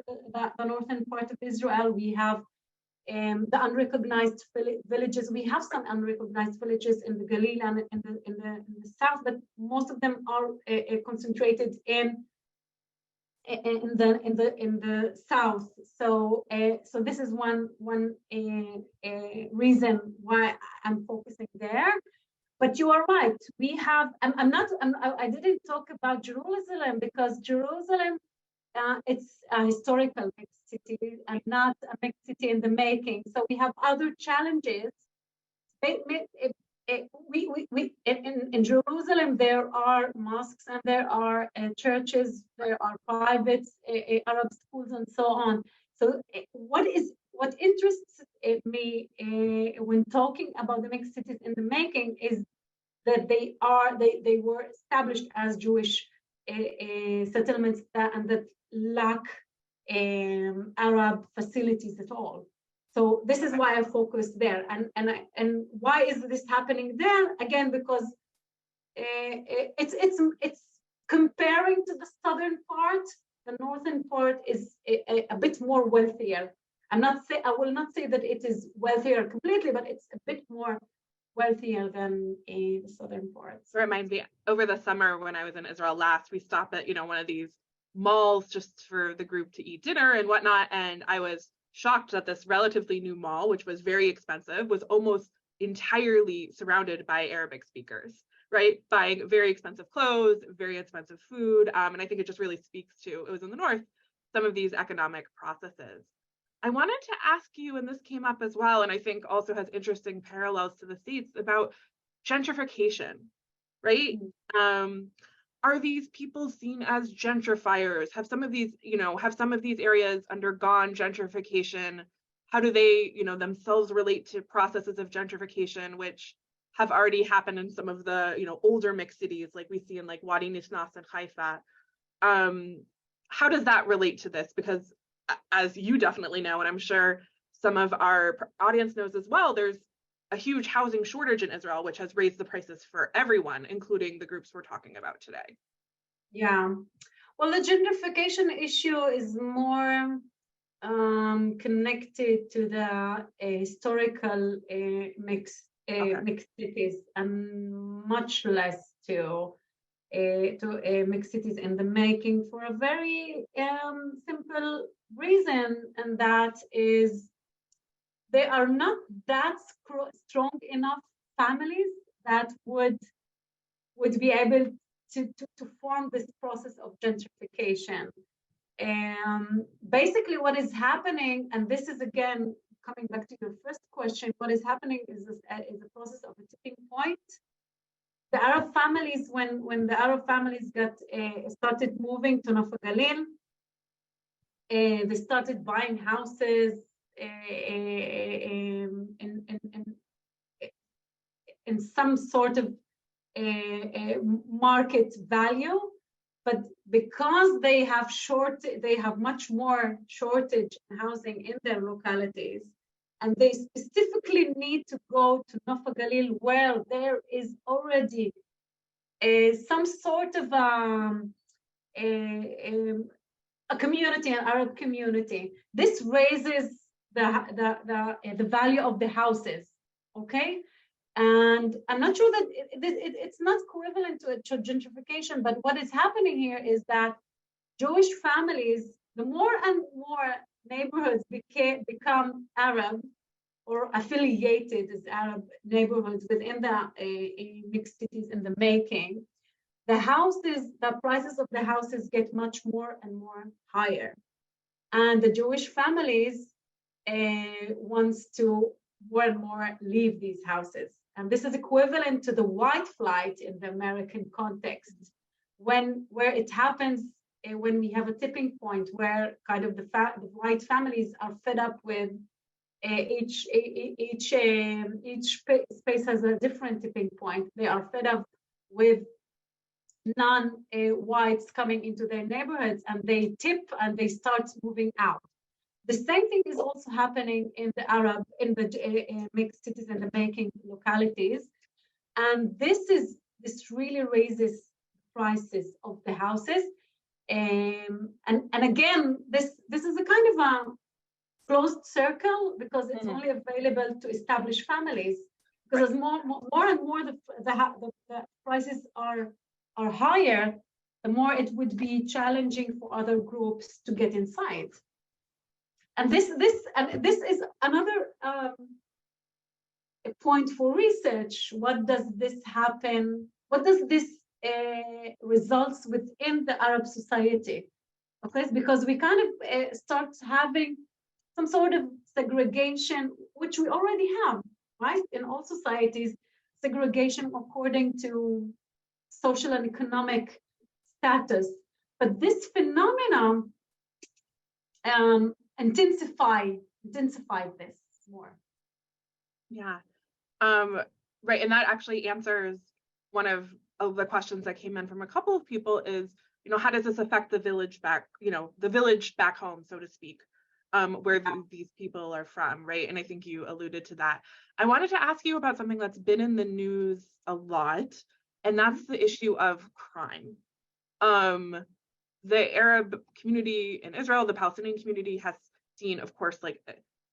northern part of Israel. We have the unrecognized villages. We have some unrecognized villages in the Galil and in the south, but most of them are concentrated in the south. So this is one reason why I'm focusing there. But you are right. We have. I didn't talk about Jerusalem because Jerusalem, it's a historical mixed city and not a mixed city in the making. So we have other challenges. In Jerusalem, there are mosques and there are churches, there are private Arab schools and so on. So what interests me when talking about the mixed cities in the making is that they were established as Jewish settlements and that lack Arab facilities at all. So this is why I focus there, and why is this happening there? Again, because it's comparing to the southern part. The northern part is a bit more wealthier. I will not say that it is wealthier completely, but it's a bit more wealthier than the southern parts. So it reminds me, over the summer when I was in Israel last, we stopped at one of these malls just for the group to eat dinner and whatnot, and I was shocked that this relatively new mall, which was very expensive, was almost entirely surrounded by Arabic speakers, right? Buying very expensive clothes, very expensive food. And I think it just really speaks to, it was in the north, some of these economic processes. I wanted to ask you, and this came up as well, and I think also has interesting parallels to the States, about gentrification, right? Are these people seen as gentrifiers? Have some of these areas undergone gentrification? How do they, themselves relate to processes of gentrification, which have already happened in some of the, older mixed cities, like we see in like Wadi Nisnas and Haifa? How does that relate to this? Because as you definitely know, and I'm sure some of our audience knows as well, there's a huge housing shortage in Israel, which has raised the prices for everyone, including the groups we're talking about today. Yeah, well, the gentrification issue is more connected to the historical mixed cities and much less to mixed cities in the making, for a very simple reason, and that is they are not that strong enough families that would be able to form this process of gentrification. Basically what is happening, and this is again coming back to your first question, what is happening is a process of a tipping point. The Arab families, when the Arab families started moving to Naf Galil, they started buying houses in some sort of market value, but because they have much more shortage in housing in their localities, and they specifically need to go to Naf Galil where there is already some sort of a community, an Arab community. This raises the value of the houses, okay? And I'm not sure that it's not equivalent to gentrification, but what is happening here is that Jewish families, the more and more neighborhoods become Arab or affiliated as Arab neighborhoods within the mixed cities in the making, the prices of the houses get much more and more higher. And the Jewish families wants to more and more leave these houses. And this is equivalent to the white flight in the American context, where it happens when we have a tipping point where kind of the white families are fed up with each space has a different tipping point. They are fed up with non-whites coming into their neighborhoods, and they tip and they start moving out. The same thing is also happening in the mixed cities and the making localities, and this is this really raises prices of the houses. And again, this is a kind of a closed circle, because it's only available to established families. Because as more and more the prices are higher, the more it would be challenging for other groups to get inside. And this is another point for research. What does this happen? What does this results within the Arab society? Okay, because we kind of start having some sort of segregation, which we already have, right? In all societies, segregation according to social and economic status. But this phenomenon intensified this more. Yeah, right, and that actually answers one of the questions that came in from a couple of people is, how does this affect the village back, the village back home, so to speak, where these people are from, right? And I think you alluded to that. I wanted to ask you about something that's been in the news a lot, and that's the issue of crime. The Arab community in Israel, the Palestinian community, has seen, of course, like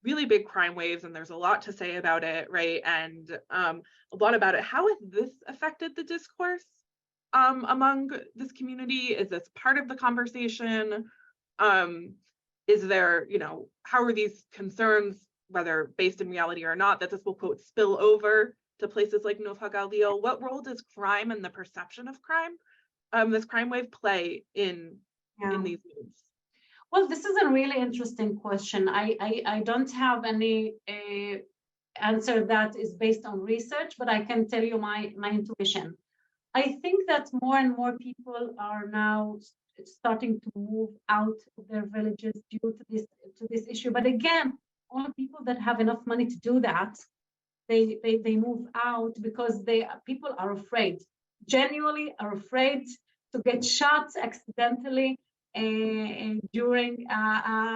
really big crime waves, and there's a lot to say about it, right? And a lot about it. How has this affected the discourse among this community? Is this part of the conversation? Is there, how are these concerns, whether based in reality or not, that this will, quote, spill over to places like Nov HaGalil? What role does crime and the perception of crime, this crime wave, play in these moves? Well, this is a really interesting question. I don't have any answer that is based on research, but I can tell you my intuition. I think that more and more people are now starting to move out of their villages due to this issue. But again, only people that have enough money to do that, they move out because people are afraid, genuinely are afraid to get shot accidentally during and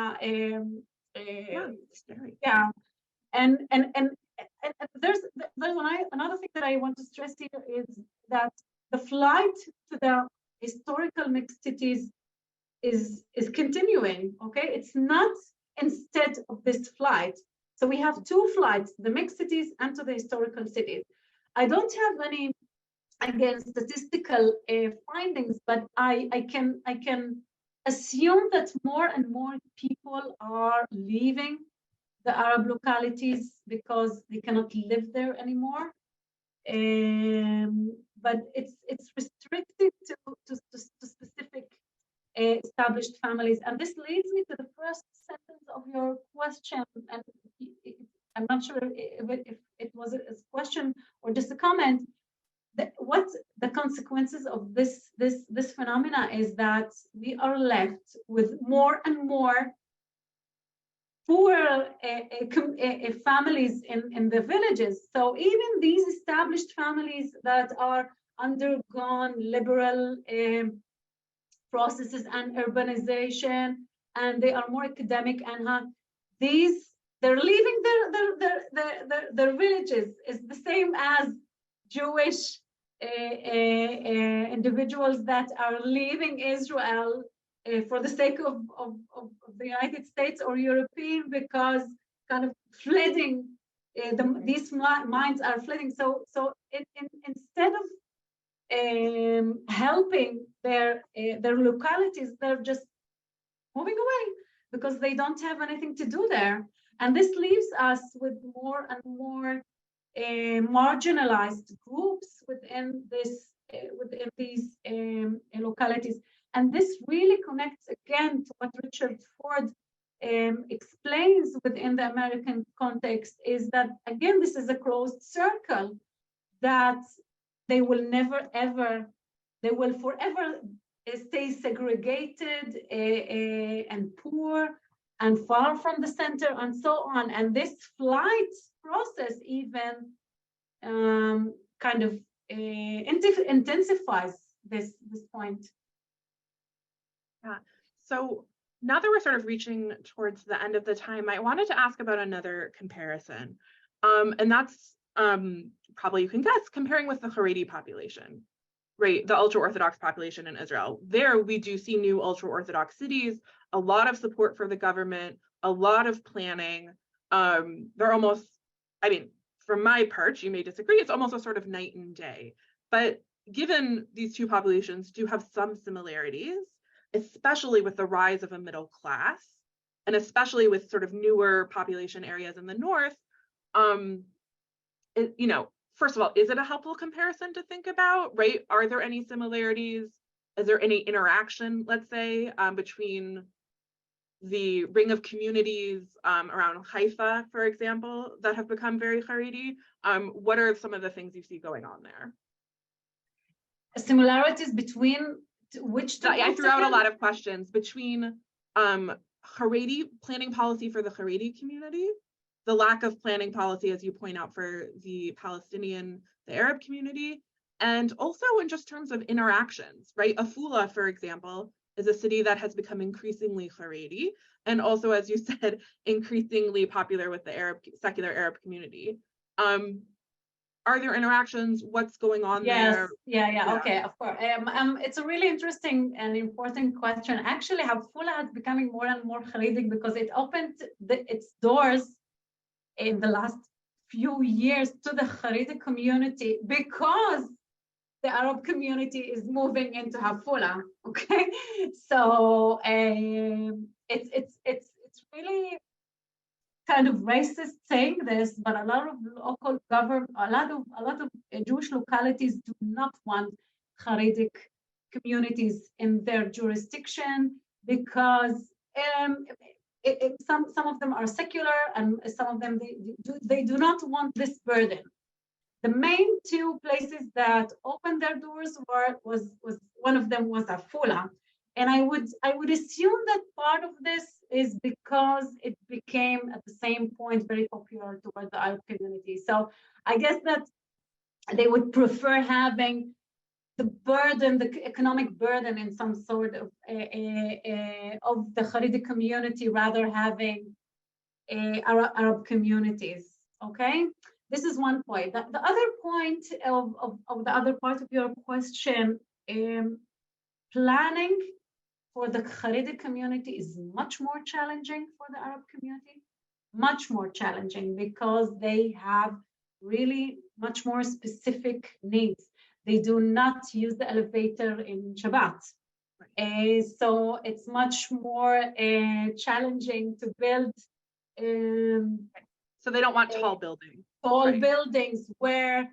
there's another thing that I want to stress here is that the flight to the historical mixed cities is continuing. Okay, it's not instead of this flight. So we have two flights: the mixed cities and to the historical cities. I don't have any, again, statistical findings, but I can assume that more and more people are leaving the Arab localities because they cannot live there anymore. But it's restricted to specific established families. And this leads me to the first sentence of your question. And I'm not sure if it was a question or just a comment. What the consequences of this phenomena is that we are left with more and more poor families in the villages. So even these established families that are undergone liberal processes and urbanization, and they are more academic, and they're leaving their villages. It's the same as Jewish individuals that are leaving Israel for the sake of the United States or European, because kind of flooding, these minds are flooding. So instead of helping their localities, they're just moving away because they don't have anything to do there. And this leaves us with more and more marginalized groups within these localities. And this really connects again to what Richard Ford explains within the American context, is that, again, this is a closed circle, that they will forever stay segregated and poor and far from the center and so on. And this flight process even kind of intensifies this point. Yeah. So now that we're sort of reaching towards the end of the time, I wanted to ask about another comparison. And that's probably you can guess, comparing with the Haredi population, right? The ultra-Orthodox population in Israel. There we do see new ultra-Orthodox cities, a lot of support for the government, a lot of planning. They're almost, I mean, from my part, you may disagree, it's almost a sort of night and day. But given these two populations do have some similarities, especially with the rise of a middle class, and especially with sort of newer population areas in the north, you know, first of all, is it a helpful comparison to think about, right? Are there any similarities? Is there any interaction, let's say, between the ring of communities around Haifa, for example, that have become very Haredi? What are some of the things you see going on there? Similarities between which two? I threw out a lot of questions between Haredi planning policy for the Haredi community, the lack of planning policy, as you point out, for the Palestinian, the Arab community, and also in just terms of interactions, right? Afula, for example, is a city that has become increasingly Haredi, and also, as you said, increasingly popular with the secular Arab community. Are there interactions? What's going on there? Yeah, okay, of course. It's a really interesting and important question. Actually, Hafula is becoming more and more Haredi because it opened its doors in the last few years to the Haredi community because the Arab community is moving into Hafula. Okay, so it's really kind of racist saying this, but a lot of local government, a lot of Jewish localities do not want Haredi communities in their jurisdiction because some of them are secular and some of them they do not want this burden. The main two places that opened their doors was one of them was Afula. And I would assume that part of this is because it became at the same point very popular toward the Arab community. So I guess that they would prefer having the burden, the economic burden in some sort of the Haredi community rather having Arab communities, okay? This is one point. The other point of the other part of your question, planning for the Haredi community is much more challenging for the Arab community, much more challenging because they have really much more specific needs. They do not use the elevator in Shabbat. So it's much more challenging to build. So they don't want tall buildings. Tall buildings where,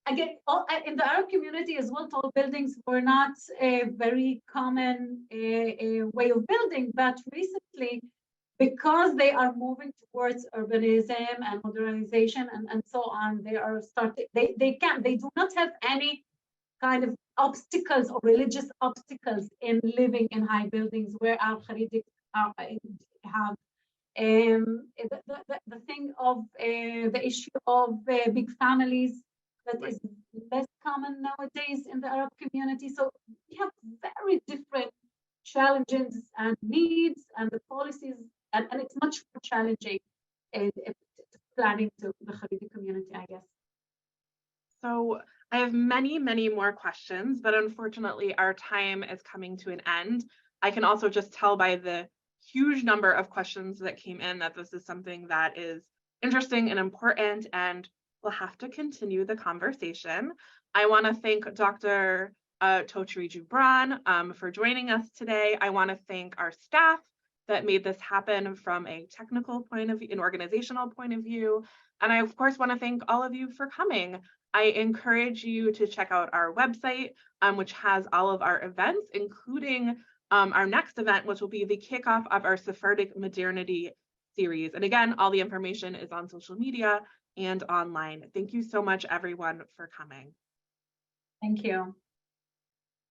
again, in the Arab community as well, tall buildings were not a very common way of building, but recently, because they are moving towards urbanism and modernization and so on, they are starting, they do not have any kind of obstacles or religious obstacles in living in high buildings where our Haredi have. The thing of the issue of big families that is less common nowadays in the Arab community. So we have very different challenges and needs and the policies, and it's much more challenging planning to the Haredi community, I guess. So I have many, many more questions, but unfortunately our time is coming to an end. I can also just tell by the huge number of questions that came in that this is something that is interesting and important, and we'll have to continue the conversation. I want to thank Dr. Totry-Jubran for joining us today. I want to thank our staff that made this happen from a technical point of view, an organizational point of view. And I, of course, want to thank all of you for coming. I encourage you to check out our website, which has all of our events, including our next event, which will be the kickoff of our Sephardic Modernity series. And again, all the information is on social media and online. Thank you so much, everyone, for coming. Thank you.